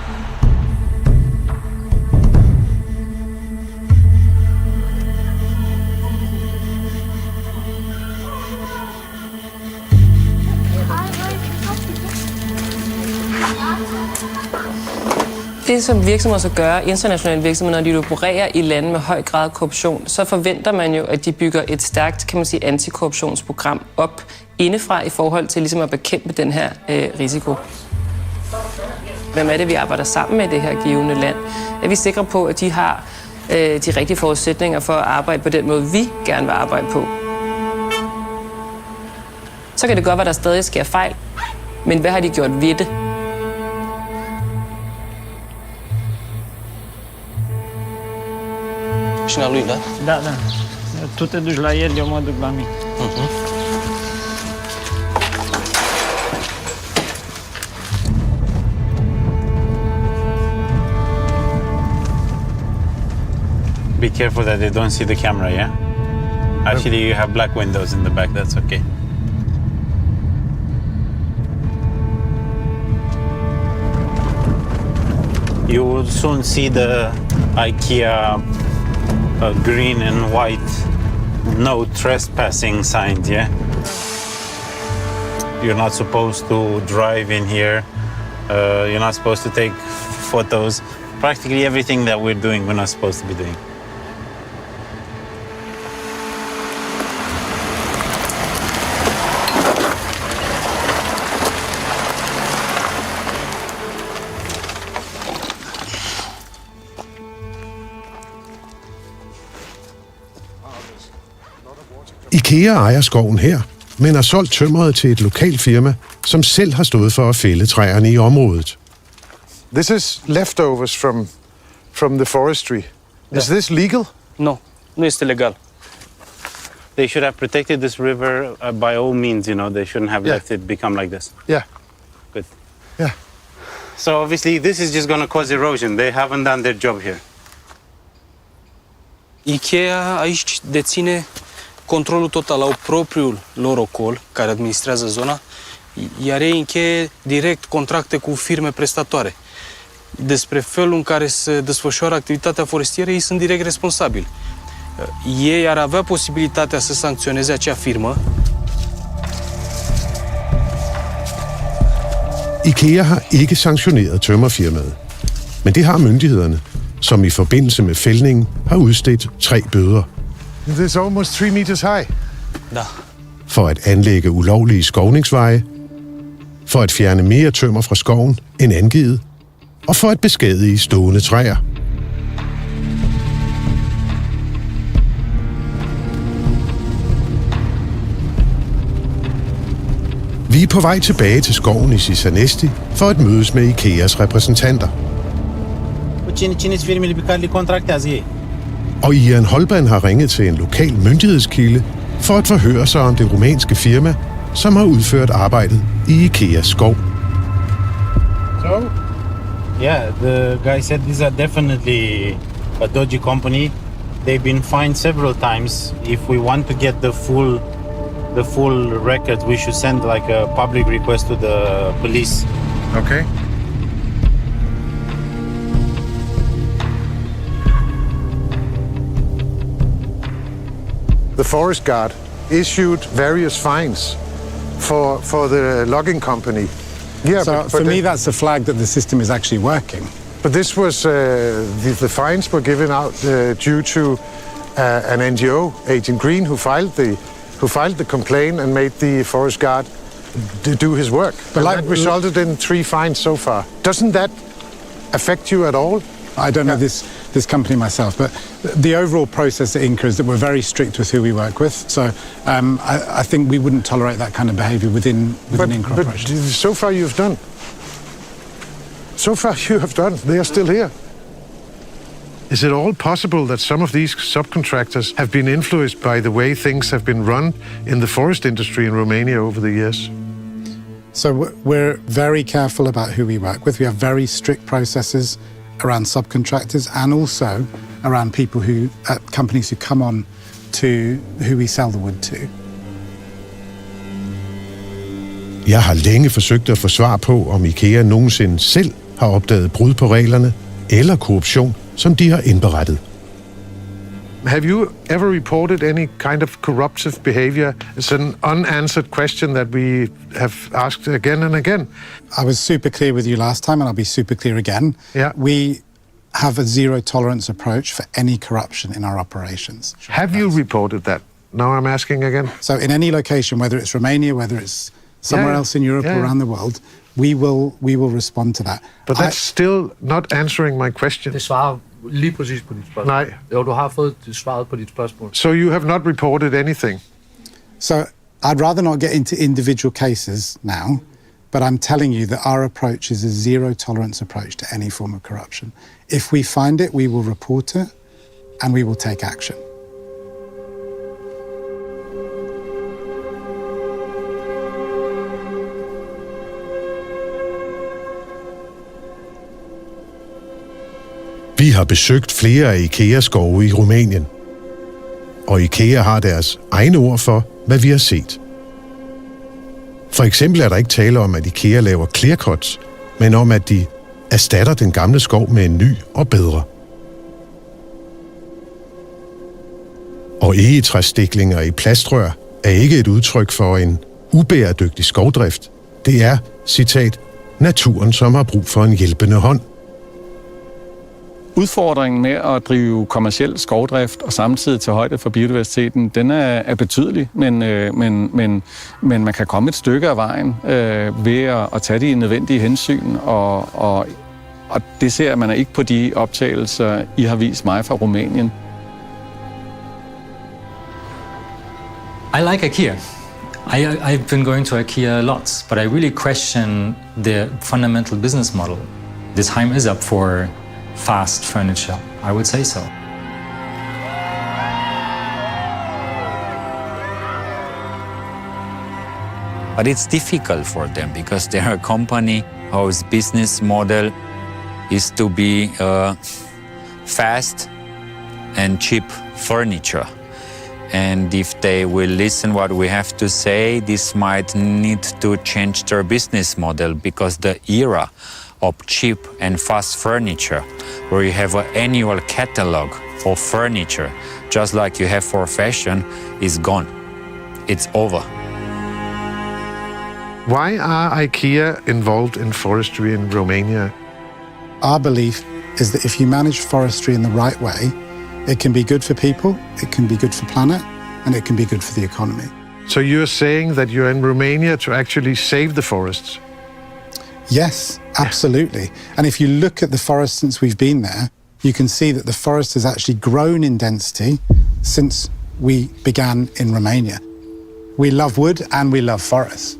Det, som virksomheder skal gøre, internationale virksomheder, når de opererer i lande med høj grad af korruption, så forventer man jo, at de bygger et stærkt, kan man sige, antikorruptionsprogram op indefra i forhold til ligesom at bekæmpe den her risiko. Hvem er det, vi arbejder sammen med i det her givende land? Er vi sikre på, at de har de rigtige forudsætninger for at arbejde på den måde, vi gerne vil arbejde på? Så kan det godt være, at der stadig sker fejl, men hvad har de gjort ved det? Și la lui, da? Da. Tu te duci la el, eu mă duc la mine. Be careful that they don't see the camera, yeah? Actually, you have black windows in the back, that's okay. You will soon see the IKEA green and white no trespassing sign, yeah? You're not supposed to drive in here. You're not supposed to take photos. Practically everything that we're doing, we're not supposed to be doing. IKEA ejer skoven her, men har solgt tømmeret til et lokalt firma, som selv har stået for at fælde træerne i området. This is leftovers from the forestry. Is this legal? No, nu este legal. They should have protected this river by all means, you know. They shouldn't have let it become like this. Yeah. Good. Yeah. So obviously this is just going to cause erosion. They haven't done their job here. IKEA aici deține controlul total, au propriul lor ocol care administrează zona, iar ei încheie direct contracte cu firme prestatoare. Despre felul în care se desfășoară activitatea forestieră, ei sunt direct responsabili. Ei ar avea posibilitatea să sancționeze acea firmă. IKEA har ikke sanktioneret tømmerfirmaet, men det har myndighederne, som i forbindelse med fældningen har udstedt 3 bøder. It is almost 3 meters high. Da. For at anlægge ulovlige skovningsveje, for at fjerne mere tømmer fra skoven end angivet, og for at beskadige stående træer. Vi er på vej tilbage til skoven i Sisanesti for at mødes med IKEAs repræsentanter. Cine-s firmele pe care le contractează ei? Og Ian Holban har ringet til en lokal myndighedskilde for at forhøre sig om det rumænske firma, som har udført arbejdet i IKEAs skov. So? Yeah, the guy said these are definitely a dodgy company. They've been fined several times. If we want to get the full record, we should send like a public request to the police. Okay. The forest guard issued various fines for the logging company. Yeah, so for me, that's a flag that the system is actually working. But this was the fines were given out due to an NGO, Agent Green, who filed the complaint and made the forest guard do his work. But that resulted in 3 fines so far. Doesn't that affect you at all? I don't know this company myself, but the overall process at Inca is that we're very strict with who we work with. So I think we wouldn't tolerate that kind of behaviour within Inca operations. But so far you have done. They are still here. Is it all possible that some of these subcontractors have been influenced by the way things have been run in the forest industry in Romania over the years? So we're very careful about who we work with. We have very strict processes around subcontractors and also around people companies who come on to who we sell the wood to. Jeg har længe forsøgt at få svar på, om IKEA nogensinde selv har opdaget brud på reglerne eller korruption, som de har indberettet. Have you ever reported any kind of corruptive behavior? It's an unanswered question that we have asked again and again. I was super clear with you last time, and I'll be super clear again. Yeah. We have a zero-tolerance approach for any corruption in our operations. Have you reported that? Now I'm asking again. So in any location, whether it's Romania, whether it's somewhere else in Europe or around the world, we will respond to that. But that's still not answering my question. Det svarer lige præcis på dit spørgsmål. Nej. Jo, du har fået svaret på dit spørgsmål. So you have not reported anything? So I'd rather not get into individual cases now, but I'm telling you that our approach is a zero-tolerance approach to any form of corruption. If we find it, we will report it, and we will take action. Vi har besøgt flere af IKEAs skove i Rumænien, og IKEA har deres egne ord for, hvad vi har set. For eksempel er der ikke tale om, at IKEA laver clear cuts, men om, at de erstatter den gamle skov med en ny og bedre. Og egetræsstiklinger i plastrør er ikke et udtryk for en ubæredygtig skovdrift. Det er, citat, naturen, som har brug for en hjælpende hånd. Udfordringen med at drive kommerciel skovdrift og samtidig til højde for biodiversiteten, den er betydelig, men man kan komme et stykke af vejen ved at tage de nødvendige hensyn, og det ser man ikke på de optagelser, I har vist mig fra Rumænien. I like IKEA. I've been going to IKEA lots, but I really question the fundamental business model. The time is up for fast furniture. I would say so. But it's difficult for them because they're a company whose business model is to be fast and cheap furniture. And if they will listen what we have to say, this might need to change their business model, because the era of cheap and fast furniture, where you have an annual catalog of furniture, just like you have for fashion, is gone. It's over. Why are IKEA involved in forestry in Romania? Our belief is that if you manage forestry in the right way, it can be good for people, it can be good for planet, and it can be good for the economy. So you're saying that you're in Romania to actually save the forests? Yes, absolutely. And if you look at the forest since we've been there, you can see that the forest has actually grown in density since we began in Romania. We love wood and we love forests.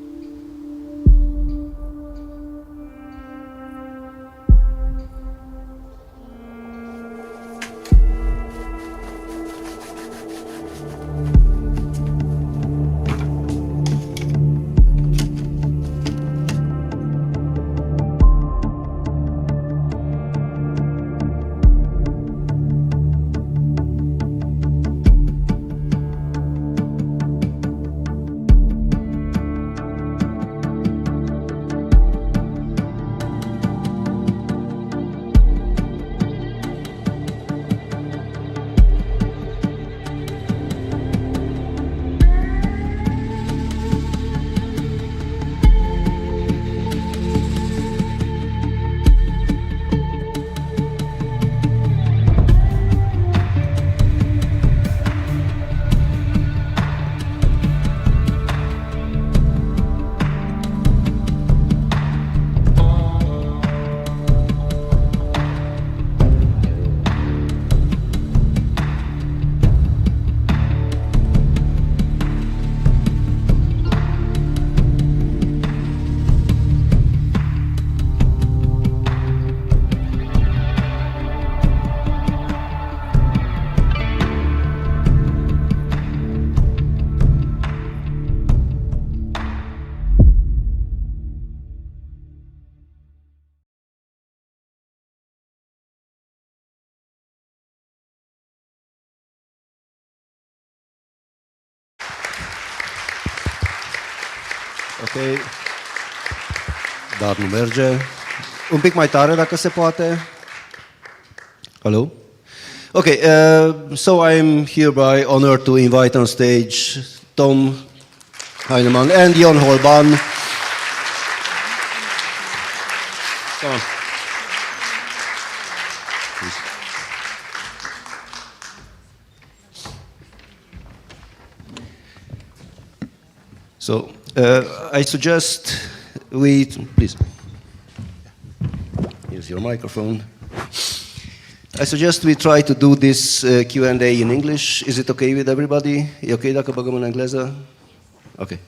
Ok. Dar nu merge. Un pic mai tare, dacă se poate. Hello? Okay, so I'm hereby honored to invite on stage Tom Heinemann and Jon Holban. Come on. Please. So I suggest we please use your microphone. I suggest we try to do this Q&A in English. Is it okay with everybody? E ok dacă băgăm în engleză? Okay.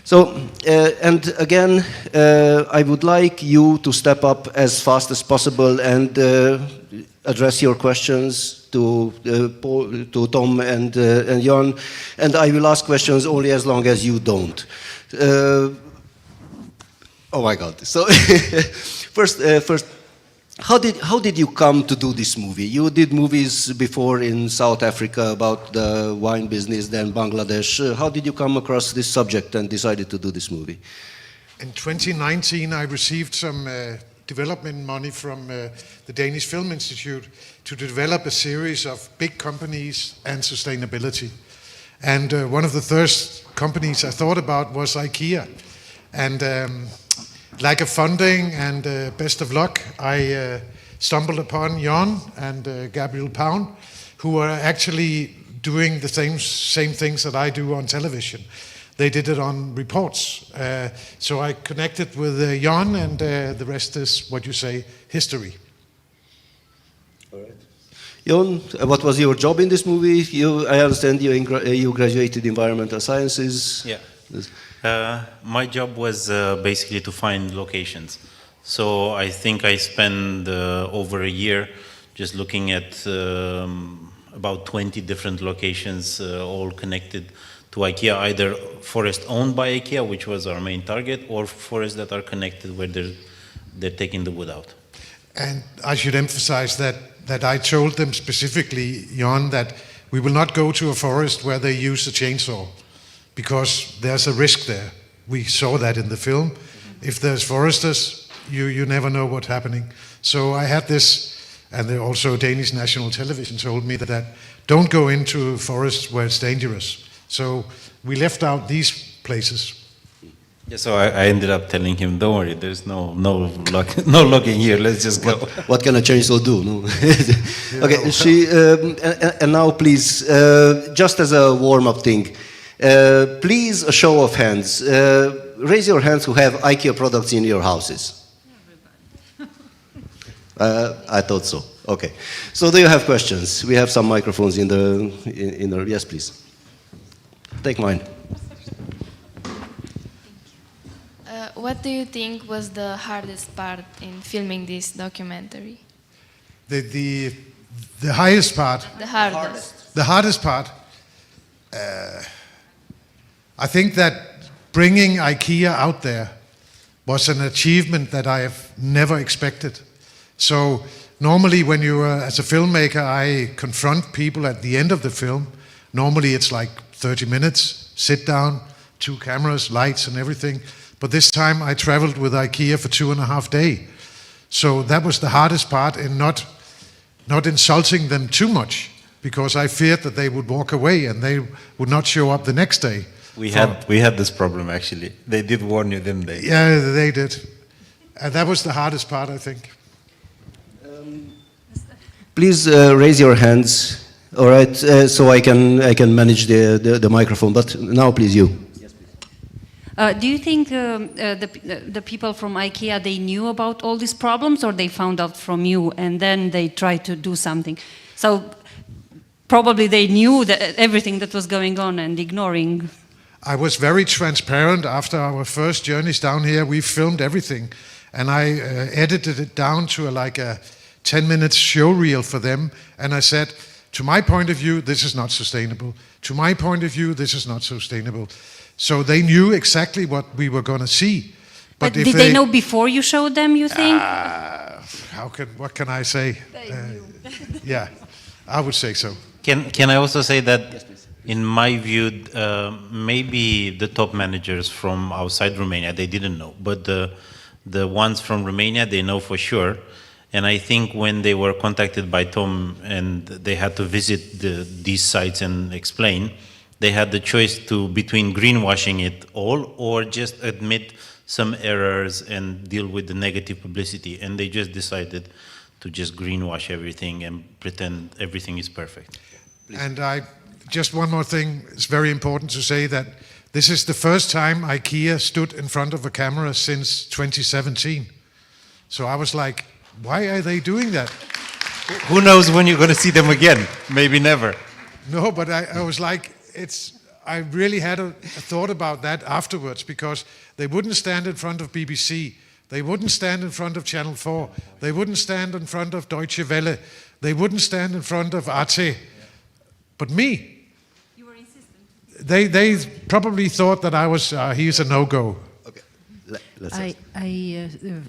So, and again, I would like you to step up as fast as possible and address your questions to Tom and Jon, and I will ask questions only as long as you don't. Oh my God! So, first. How did you come to do this movie? You did movies before in South Africa about the wine business, then Bangladesh. How did you come across this subject and decided to do this movie? In 2019, I received some development money from the Danish Film Institute to develop a series of big companies and sustainability. And one of the first companies I thought about was IKEA. And lack of funding and best of luck, I stumbled upon Jon and Gabriel Pound, who are actually doing the same things that I do on television. They did it on reports. So I connected with Jon, and the rest is, what you say, history. All right. Jon, what was your job in this movie? I understand you graduated environmental sciences. Yeah. My job was basically to find locations. So I think I spent over a year just looking at about 20 different locations, all connected to IKEA, either forest owned by IKEA, which was our main target, or forests that are connected where they're taking the wood out. And I should emphasize that I told them specifically, Jon, that we will not go to a forest where they use a chainsaw, because there's a risk there. We saw that in the film. If there's foresters, you never know what's happening. So I had this, and also Danish national television told me that don't go into forests where it's dangerous. So we left out these places. Yeah, so I ended up telling him, don't worry, there's no logging here, let's just go. What can a chainsaw do? No? Okay, and now please, just as a warm-up thing, please a show of hands. Raise your hands who have IKEA products in your houses. I thought so. Okay. So do you have questions? We have some microphones in the yes, please. Take mine. What do you think was the hardest part in filming this documentary? The highest part. The hardest. The hardest part. I think that bringing IKEA out there was an achievement that I have never expected. So normally when you as a filmmaker, I confront people at the end of the film. Normally it's like 30 minutes, sit down, 2 cameras, lights and everything. But this time I traveled with IKEA for 2.5 days. So that was the hardest part, in not insulting them too much, because I feared that they would walk away and they would not show up the next day. We had this problem actually. They did warn you, didn't they? Yeah, they did. And that was the hardest part, I think. Please raise your hands, all right, so I can manage the microphone. But now, please, you. Do you think the people from IKEA, they knew about all these problems, or they found out from you and then they tried to do something? So probably they knew everything that was going on and ignoring. I was very transparent after our first journeys down here. We filmed everything, and I edited it down to like a 10-minute show reel for them. And I said, to my point of view, this is not sustainable. To my point of view, this is not sustainable. So they knew exactly what we were going to see. But did they know before you showed them, you think? What can I say? Yeah, I would say so. Can I also say that, in my view, maybe the top managers from outside Romania, they didn't know, but the ones from Romania, they know for sure. And I think when they were contacted by Tom and they had to visit these sites and explain, they had the choice between greenwashing it all or just admit some errors and deal with the negative publicity. And they just decided to just greenwash everything and pretend everything is perfect. And just one more thing, it's very important to say that this is the first time IKEA stood in front of a camera since 2017. So I was like, why are they doing that? Who knows when you're going to see them again? Maybe never. No, but I was like, I really had a thought about that afterwards, because they wouldn't stand in front of BBC, they wouldn't stand in front of Channel 4, they wouldn't stand in front of Deutsche Welle, they wouldn't stand in front of Arte, but me. You were insistent. They probably thought that he's a no-go. Okay.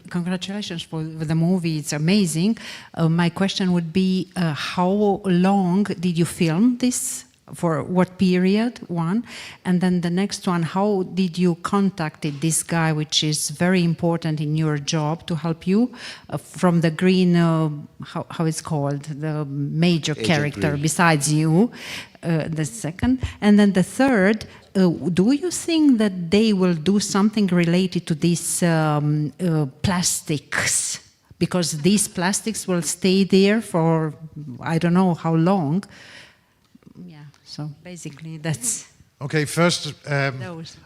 Congratulations for the movie, it's amazing. My question would be, how long did you film this? For what period, one? And then the next one, how did you contact this guy, which is very important in your job to help you, from the green, how it's called, the major Agent character Green. Besides you, the second. And then the third, do you think that they will do something related to these plastics? Because these plastics will stay there for, I don't know how long. So basically that's... Okay, first,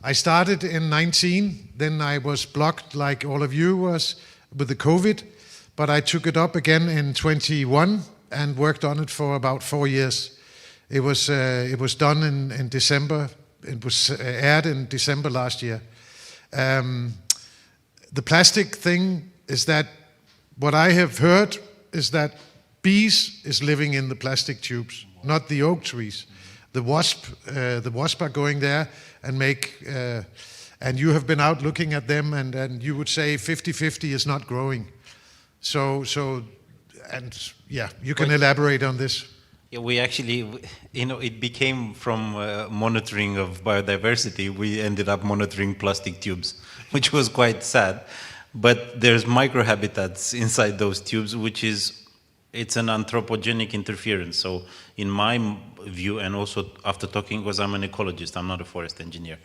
I started in 19, then I was blocked like all of you was with the COVID, but I took it up again in 21 and worked on it for about 4 years. It was done in December. It was aired in December last year. The plastic thing is that what I have heard is that bees is living in the plastic tubes, not the oak trees. The wasp are going there and and you have been out looking at them, and you would say 50-50 is not growing. You can elaborate on this. Yeah, we actually, it became from monitoring of biodiversity, we ended up monitoring plastic tubes, which was quite sad. But there's microhabitats inside those tubes, it's an anthropogenic interference. So in my view, and also after talking, because I'm an ecologist, I'm not a forest engineer,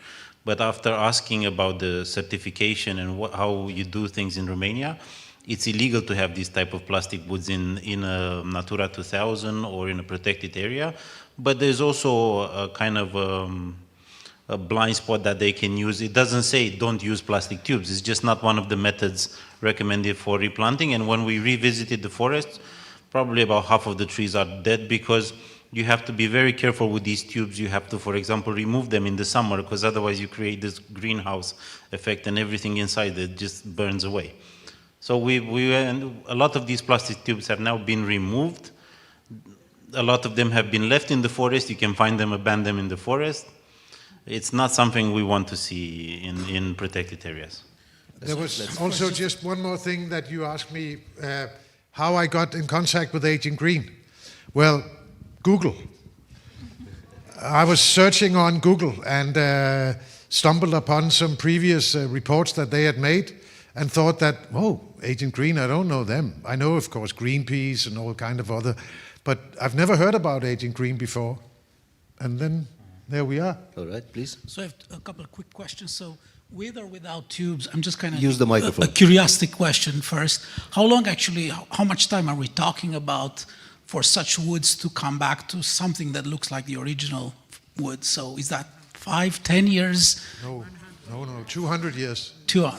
but after asking about the certification and how you do things in Romania, it's illegal to have this type of plastic woods in a Natura 2000 or in a protected area. But there's also a kind of a blind spot that they can use. It doesn't say don't use plastic tubes. It's just not one of the methods recommended for replanting. And when we revisited the forests, probably about half of the trees are dead because you have to be very careful with these tubes. You have to, for example, remove them in the summer because otherwise you create this greenhouse effect and everything inside it just burns away. So a lot of these plastic tubes have now been removed. A lot of them have been left in the forest. You can find them abandoned in the forest. It's not something we want to see in protected areas. There was also just one more thing that you asked me, how I got in contact with Agent Green. Well, Google. I was searching on Google and stumbled upon some previous reports that they had made and thought that, Agent Green, I don't know them. I know, of course, Greenpeace and all kind of other, but I've never heard about Agent Green before. And then there we are. All right, please. So I have a couple of quick questions. So with or without tubes, I'm just kind of... Use the microphone. A curiosity question first. How long actually, how much time are we talking about for such woods to come back to something that looks like the original wood? So is that 5, 10 years? No, 200 years.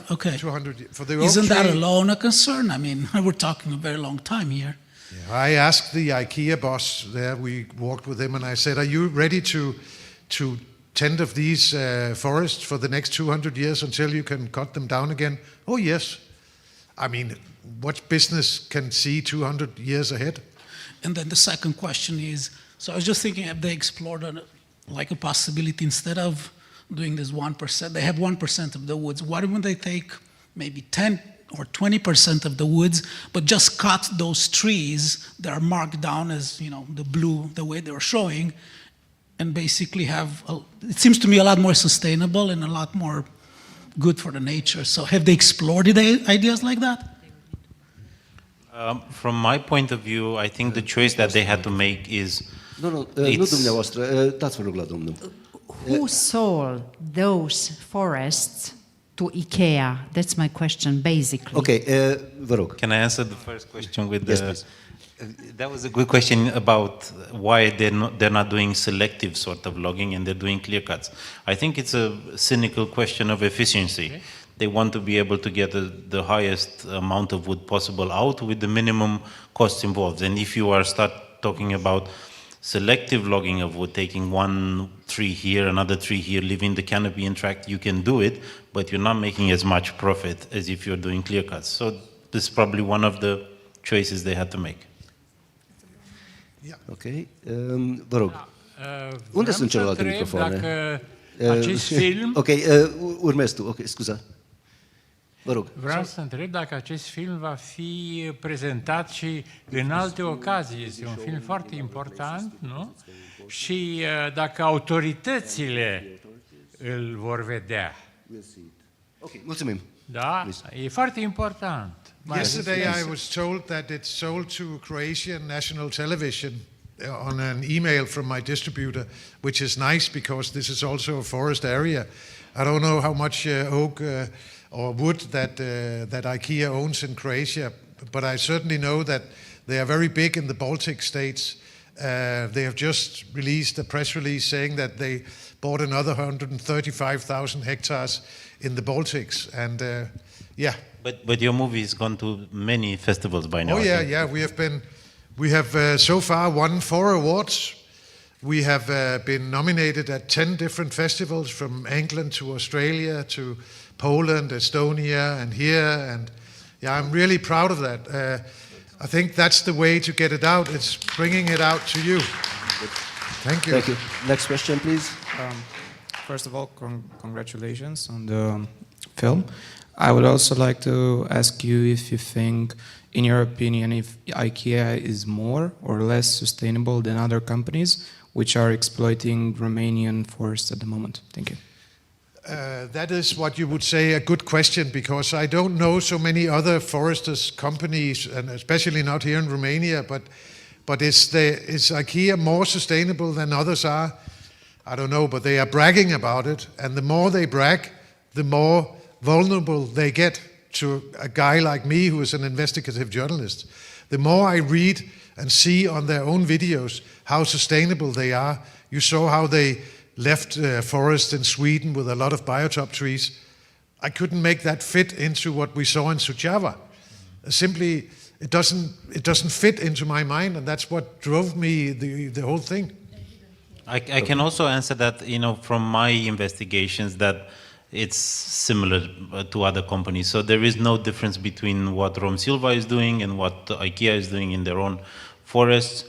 Okay. 200 for the Isn't that tree, alone a concern? I mean, we're talking a very long time here. Yeah, I asked the IKEA boss there, we walked with him, and I said, are you ready to tend of these forests for the next 200 years until you can cut them down again? Oh, yes. I mean, what business can see 200 years ahead? And then the second question is, so I was just thinking, have they explored a possibility instead of doing this 1%, they have 1% of the woods. Why don't they take maybe 10 or 20% of the woods, but just cut those trees that are marked down as, the blue, the way they were showing, and basically it seems to me a lot more sustainable and a lot more good for the nature. So have they explored ideas like that? From my point of view, I think the choice that they had to make is... Nu dumneavoastră, dați vă rog la domnul. Who sold those forests to IKEA? That's my question, basically. Okay, vă rog. Can I answer the first question with Yes, please. That was a good question about why they're not doing selective sort of logging and they're doing clear cuts. I think it's a cynical question of efficiency. Okay. They want to be able to get the highest amount of wood possible out with the minimum costs involved. And if you start talking about selective logging of wood, taking one tree here, another tree here, leaving the canopy intact, you can do it, but you're not making as much profit as if you're doing clear cuts. So this is probably one of the choices they had to make. Ok. Vă rog. Unde sunt celelalte microfoane? Acest film... Ok, urmezi tu. Ok, scuza. Vă rog. Vreau să întreb dacă acest film va fi prezentat și în alte ocazii. Este un film foarte important, nu? Și dacă autoritățile îl vor vedea. Ok, mulțumim. Da, e foarte important. Yesterday I was told that it's sold to Croatian national television on an email from my distributor, which is nice because this is also a forest area. I don't know how much oak or wood that IKEA owns in Croatia, but I certainly know that they are very big in the Baltic states. They have just released a press release saying that they bought another 135,000 hectares in the Baltics, and yeah. But your movie has gone to many festivals by now. Oh yeah, yeah. We We have so far won 4 awards. We have been nominated at 10 different festivals, from England to Australia to Poland, Estonia, and here. And yeah, I'm really proud of that. I think that's the way to get it out. It's bringing it out to you. Thank you. Thank you. Next question, please. First of all, congratulations on the film. I would also like to ask you if you think, in your opinion, if IKEA is more or less sustainable than other companies which are exploiting Romanian forests at the moment. Thank you. That is what you would say a good question, because I don't know so many other foresters companies, and especially not here in Romania, but is IKEA more sustainable than others are? I don't know, but they are bragging about it, and the more they brag, the more vulnerable they get to a guy like me who is an investigative journalist. The more I read and see on their own videos how sustainable they are. You saw how they left forest in Sweden with a lot of biotop trees. I couldn't make that fit into what we saw in Suceava. Simply, it doesn't fit into my mind, and that's what drove me the whole thing. I can also answer that, from my investigations, that it's similar to other companies. So there is no difference between what Rom Silva is doing and what IKEA is doing in their own forests.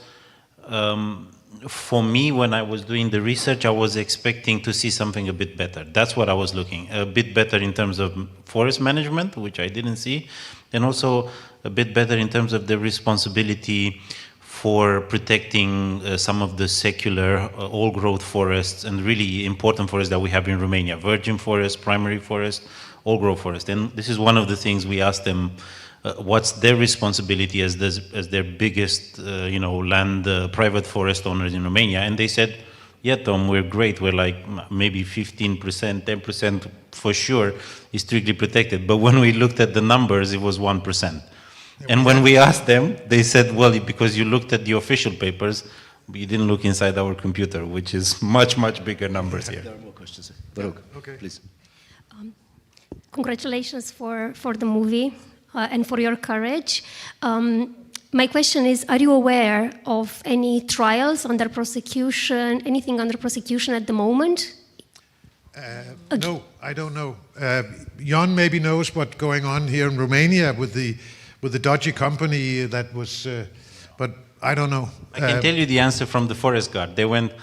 For me, when I was doing the research, I was expecting to see something a bit better. That's what I was looking, a bit better in terms of forest management, which I didn't see, and also a bit better in terms of the responsibility for protecting some of the secular old-growth forests and really important forests that we have in Romania, virgin forest, primary forest, old-growth forest. And this is one of the things we asked them, what's their responsibility as their biggest, land private forest owners in Romania? And they said, yeah, Tom, we're great. We're like maybe 15%, 10% for sure is strictly protected. But when we looked at the numbers, it was 1%. And when we asked them, they said, well, because you looked at the official papers, but you didn't look inside our computer, which is much, much bigger numbers here. There are more questions. Baruch, okay, please. Congratulations for the movie and for your courage. My question is, are you aware of any trials under prosecution, anything under prosecution at the moment? No, I don't know. Jan maybe knows what's going on here in Romania with the dodgy company that was, but I don't know. I can tell you the answer from the forest guard. They went,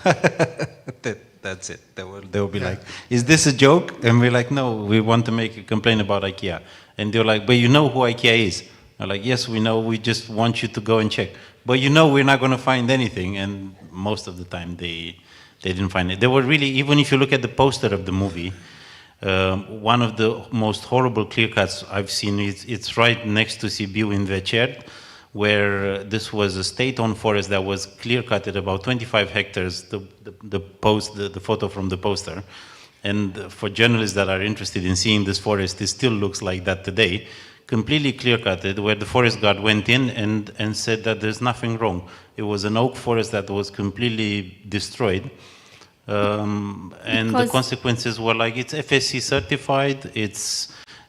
that's it. They will be like, is this a joke? And we're like, no, we want to make a complaint about IKEA. And they're like, but you know who IKEA is? I'm like, yes, we know, we just want you to go and check. But we're not going to find anything. And most of the time they didn't find it. They were really, even if you look at the poster of the movie, one of the most horrible clear cuts I've seen, it's right next to Sibiu in Vecert, where this was a state-owned forest that was clear-cut at about 25 hectares, the photo from the poster. And for journalists that are interested in seeing this forest, it still looks like that today, completely clear-cutted, where the forest guard went in and said that there's nothing wrong. It was an oak forest that was completely destroyed. And the consequences were like, it's FSC certified,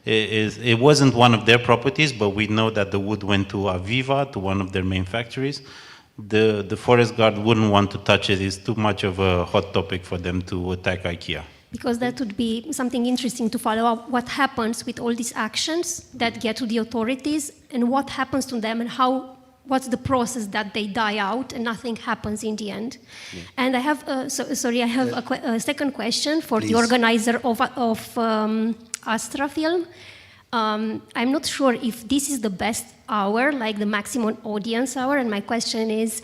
it wasn't one of their properties, but we know that the wood went to Aviva, to one of their main factories. The forest guard wouldn't want to touch it. It's too much of a hot topic for them to attack IKEA. Because that would be something interesting to follow up. What happens with all these actions that get to the authorities, and what happens to them, and what's the process that they die out and nothing happens in the end? Yeah. And I have, a second question for the organizer of Astra film. I'm not sure if this is the best hour, like the maximum audience hour, and my question is,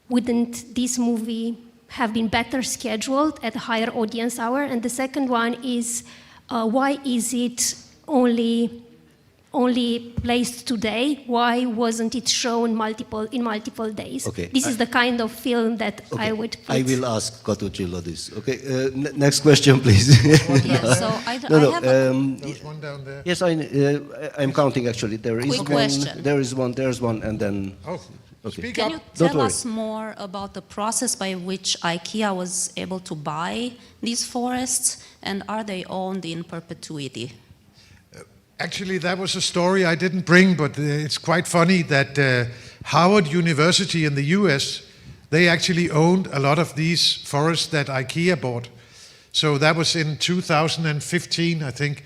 wouldn't this movie have been better scheduled at a higher audience hour? And the second one is, why is it only placed today? Why wasn't it shown in multiple days? Okay. This is the kind of film that I would put. I will ask Katucilo this. Okay. Next question, please. Yes, so I have there's one down there. Yes, I'm counting actually. There is Quick one. question. There's one, and then. Oh. Okay. Can you tell us more about the process by which IKEA was able to buy these forests, and are they owned in perpetuity? Actually, that was a story I didn't bring, but it's quite funny that Howard University in the US, they actually owned a lot of these forests that IKEA bought. So that was in 2015, I think.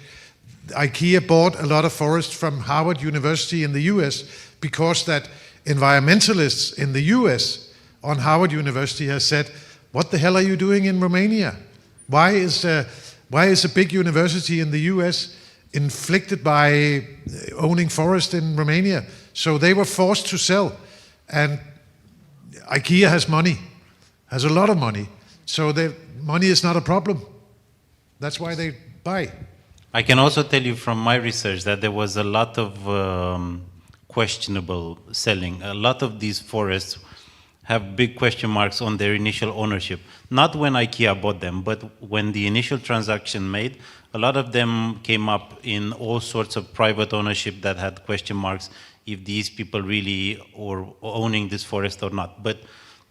IKEA bought a lot of forests from Howard University in the US because that environmentalists in the US on Howard University has said, what the hell are you doing in Romania? Why is a big university in the US inflicted by owning forest in Romania? So they were forced to sell. And IKEA has money, has a lot of money. So money is not a problem. That's why they buy. I can also tell you from my research that there was a lot of questionable selling. A lot of these forests have big question marks on their initial ownership. Not when IKEA bought them, but when the initial transaction made, a lot of them came up in all sorts of private ownership that had question marks if these people really were owning this forest or not. But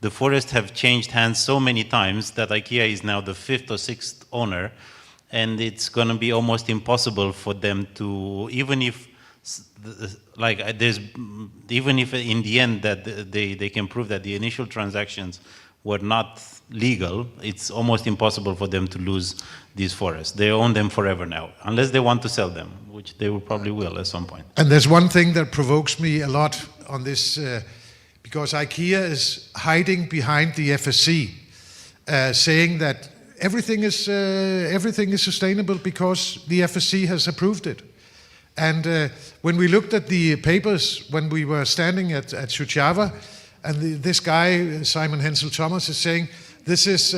the forests have changed hands so many times that IKEA is now the 5th or 6th owner, and it's going to be almost impossible for them to, even if in the end that they can prove that the initial transactions were not legal, it's almost impossible for them to lose these forests. They own them forever now, unless they want to sell them, which they will probably will at some point. And there's one thing that provokes me a lot on this, because IKEA is hiding behind the FSC, saying that everything is sustainable because the FSC has approved it. And when we looked at the papers, when we were standing at Suceava, and this guy, Simon Hensel Thomas, is saying, this is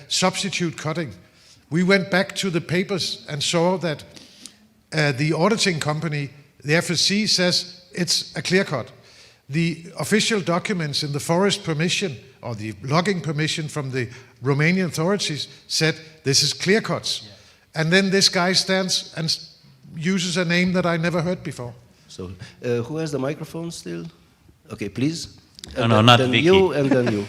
substitute cutting. We went back to the papers and saw that the auditing company, the FSC, says it's a clear cut. The official documents in the forest permission, or the logging permission from the Romanian authorities, said this is clear cuts. Yeah. And then this guy stands and uses a name that I never heard before. So, who has the microphone still? Okay, please. No, not Vicky. You, and then you.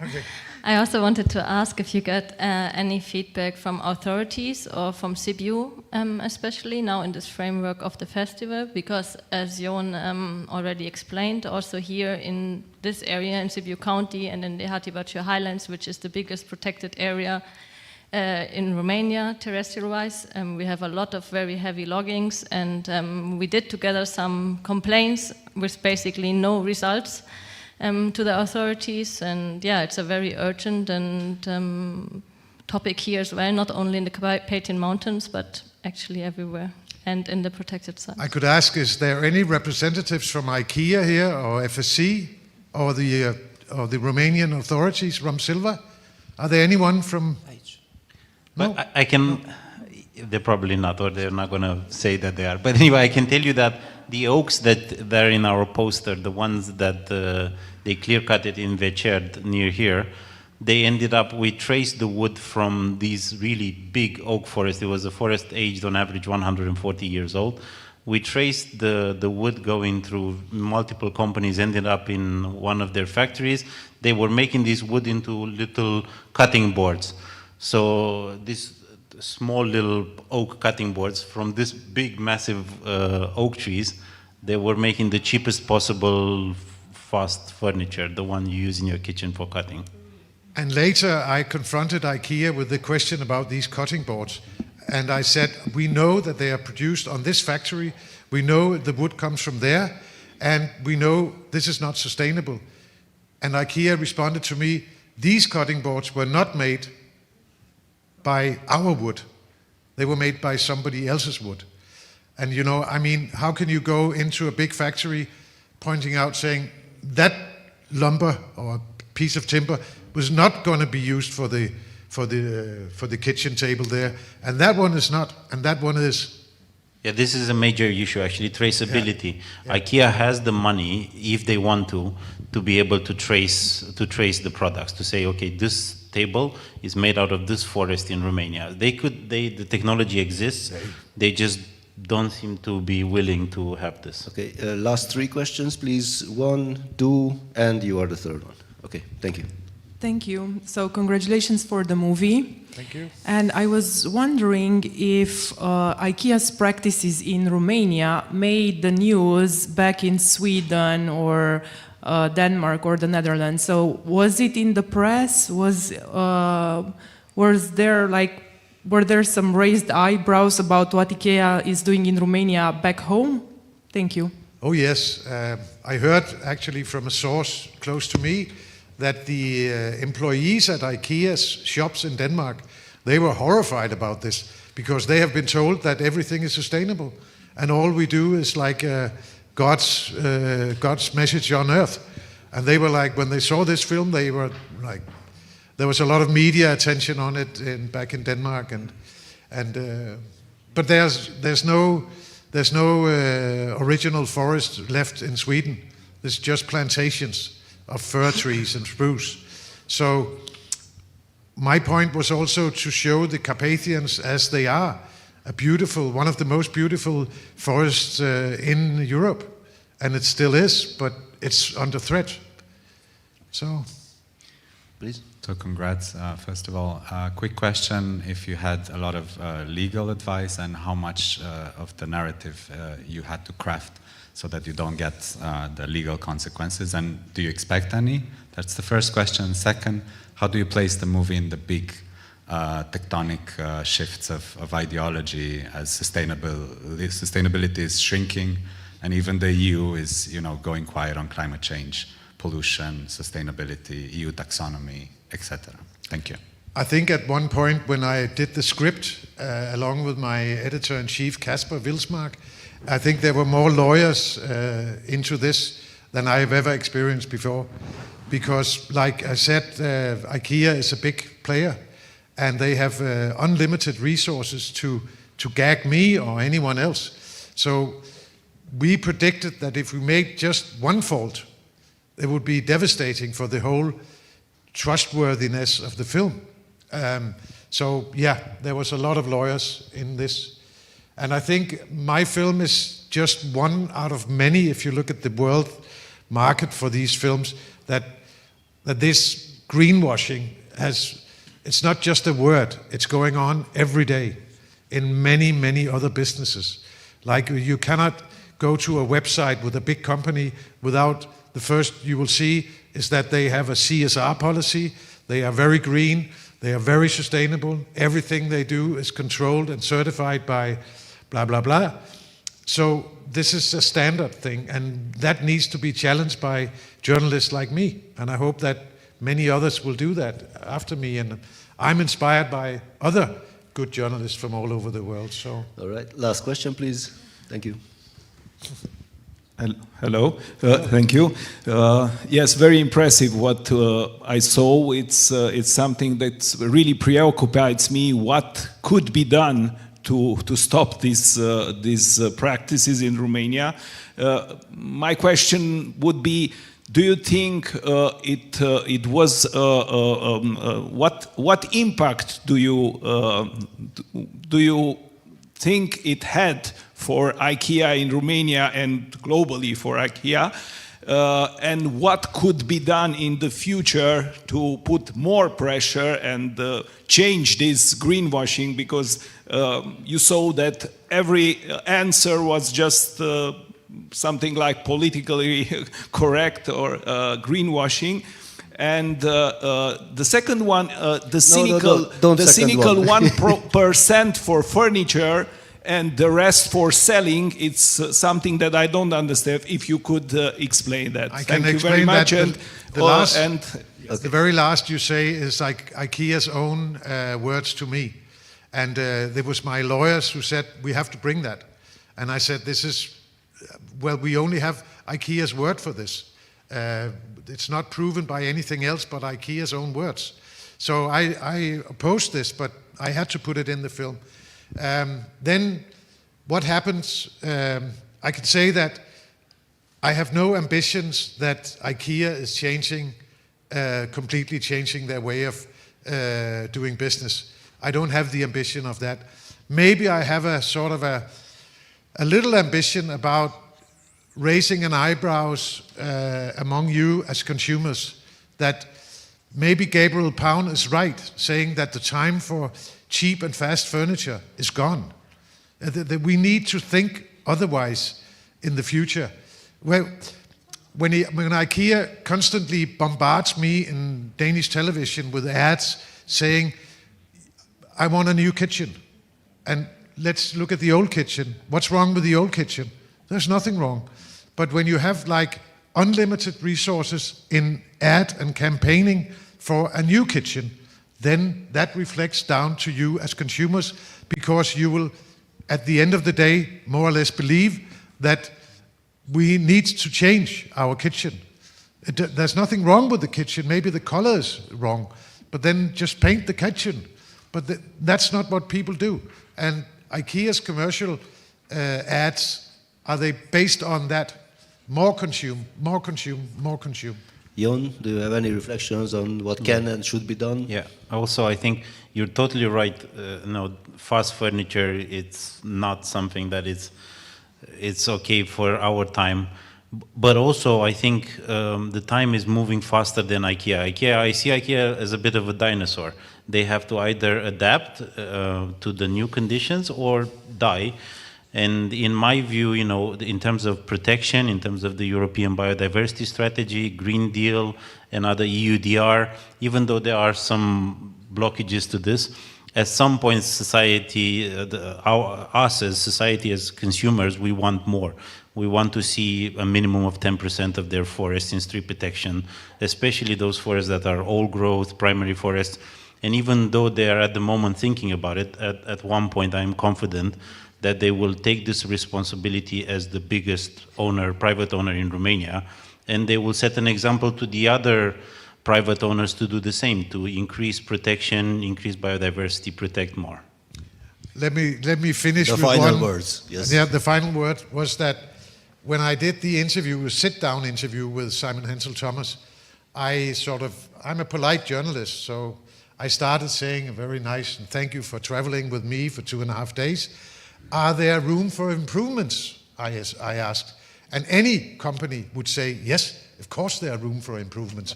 Okay. I also wanted to ask if you got any feedback from authorities or from Sibiu, especially now in this framework of the festival, because as Jon already explained, also here in this area in Sibiu County and in the Hatibaciu Highlands, which is the biggest protected area in Romania, terrestrial-wise, we have a lot of very heavy loggings, and we did together some complaints with basically no results to the authorities, and yeah, it's a very urgent and topic here as well, not only in the Carpathian Mountains, but actually everywhere, and in the protected sites. I could ask, is there any representatives from IKEA here, or FSC, or the Romanian authorities, Silva? Are there anyone from... No? But I can... They're probably not, or they're not going to say that they are. But anyway, I can tell you that the oaks that are in our poster, the ones that they clear-cut it in Vecerd near here, they ended up, we traced the wood from these really big oak forests. It was a forest aged on average 140 years old. We traced the wood going through multiple companies, ended up in one of their factories. They were making this wood into little cutting boards. So this small little oak cutting boards from this big massive oak trees, they were making the cheapest possible fast furniture, the one you use in your kitchen for cutting. And later I confronted IKEA with the question about these cutting boards, and I said, we know that they are produced on this factory, we know the wood comes from there, and we know this is not sustainable. And IKEA responded to me, these cutting boards were not made by our wood. They were made by somebody else's wood. And you know, I mean, how can you go into a big factory pointing out, saying that lumber or piece of timber was not going to be used for the kitchen table there, and that one is not, and that one is. Yeah, this is a major issue actually, traceability. Yeah. Yeah. IKEA has the money, if they want to be able to trace the products, to say, okay, this table is made out of this forest in Romania. The technology exists, they just don't seem to be willing to have this. Okay, last three questions, please. 1, 2, and you are the third one. Okay, thank you. Thank you. So congratulations for the movie. Thank you. And I was wondering if IKEA's practices in Romania made the news back in Sweden or Denmark or the Netherlands. So was it in the press? Were there some raised eyebrows about what IKEA is doing in Romania back home? Thank you. Oh yes, I heard actually from a source close to me that the employees at IKEA's shops in Denmark, they were horrified about this because they have been told that everything is sustainable and all we do is like God's message on earth. And they were like, when they saw this film, they were like, there was a lot of media attention on it back in Denmark, but there's no original forest left in Sweden. There's just plantations of fir trees and spruce. So my point was also to show the Carpathians as they are, one of the most beautiful forests in Europe, and it still is, but it's under threat. So, please. So congrats. First of all, quick question, if you had a lot of legal advice and how much of the narrative you had to craft so that you don't get the legal consequences, and do you expect any? That's the first question. Second, how do you place the movie in the big tectonic shifts of ideology as sustainability is shrinking and even the EU is going quiet on climate change, pollution, sustainability, EU taxonomy, etc. Thank you. I think at one point when I did the script, along with my editor-in-chief, Kasper Wilsmark, I think there were more lawyers into this than I have ever experienced before. Because, like I said, IKEA is a big player, and they have unlimited resources to gag me or anyone else. So we predicted that if we made just one fault, it would be devastating for the whole trustworthiness of the film. So yeah, there was a lot of lawyers in this. And I think my film is just one out of many, if you look at the world market for these films, that this greenwashing it's not just a word, it's going on every day in many, many other businesses. Like you cannot go to a website with a big company without the first you will see is that they have a CSR policy, they are very green, they are very sustainable, everything they do is controlled and certified by blah, blah, blah. So this is a standard thing, and that needs to be challenged by journalists like me, and I hope that many others will do that after me, and I'm inspired by other good journalists from all over the world. So, all right, last question, please. Thank you. Hello, thank you. Yes, very impressive what I saw. It's something that really preoccupies me. What could be done to stop these practices in Romania? My question would be: do you think it was what impact do you think it had for IKEA in Romania and globally for IKEA, and what could be done in the future to put more pressure and change this greenwashing? Because you saw that every answer was just something like politically correct or greenwashing. And the second one, the cynical 1% for furniture and the rest for selling, it's something that I don't understand. If you could explain that. I can Thank you explain very much. that. And The very last you say is like IKEA's own words to me. And it was my lawyers who said, we have to bring that. And I said, we only have IKEA's word for this. It's not proven by anything else but IKEA's own words. So I opposed this, but I had to put it in the film. Then what happens, I can say that I have no ambitions that IKEA is completely changing their way of doing business. I don't have the ambition of that. Maybe I have a sort of a little ambition about raising an eyebrows among you as consumers, that maybe Gabriel Pound is right, saying that the time for cheap and fast furniture is gone. That we need to think otherwise in the future. Well, when IKEA constantly bombards me in Danish television with ads saying, I want a new kitchen, and let's look at the old kitchen. What's wrong with the old kitchen? There's nothing wrong. But when you have like unlimited resources in ad and campaigning for a new kitchen, then that reflects down to you as consumers, because you will, at the end of the day, more or less believe that we need to change our kitchen. There's nothing wrong with the kitchen. Maybe the color is wrong, but then just paint the kitchen. But that's not what people do. And IKEA's commercial ads, are they based on that? More consume, more consume, more consume. Jon, do you have any reflections on what can and should be done? Yeah, also I think you're totally right. No, fast furniture, it's not something that it's okay for our time. But also I think the time is moving faster than IKEA. I see IKEA as a bit of a dinosaur. They have to either adapt to the new conditions or die. And in my view, you know, in terms of protection, in terms of the European biodiversity strategy, Green Deal, and other EUDR, even though there are some blockages to this, at some point society, us as society, as consumers, we want more. We want to see a minimum of 10% of their forests in street protection, especially those forests that are old growth, primary forests. And even though they are at the moment thinking about it, at one point I am confident that they will take this responsibility as the biggest owner, private owner in Romania, and they will set an example to the other private owners to do the same, to increase protection, increase biodiversity, protect more. Let me finish with final words. Yes. Yeah, the final word was that when I did the interview, a sit-down interview with Simon Hensel Thomas, I'm a polite journalist, so I started saying a very nice, and thank you for traveling with me for 2.5 days. Are there room for improvements? I asked. And any company would say, yes, of course there are room for improvements.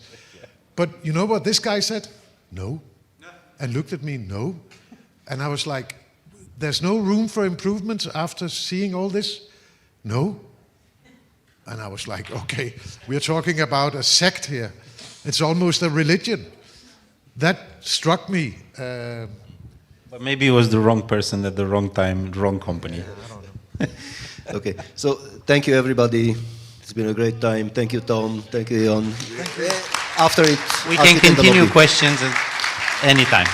But you know what this guy said? No. And looked at me, no. And I was like, there's no room for improvements after seeing all this? No. And I was like, okay, we're talking about a sect here. It's almost a religion. That struck me. But maybe it was the wrong person at the wrong time, wrong company. Yeah, I don't know. Okay, so thank you everybody. It's been a great time. Thank you, Tom. Thank you, Jon. Thank you. After it, we can continue questions anytime.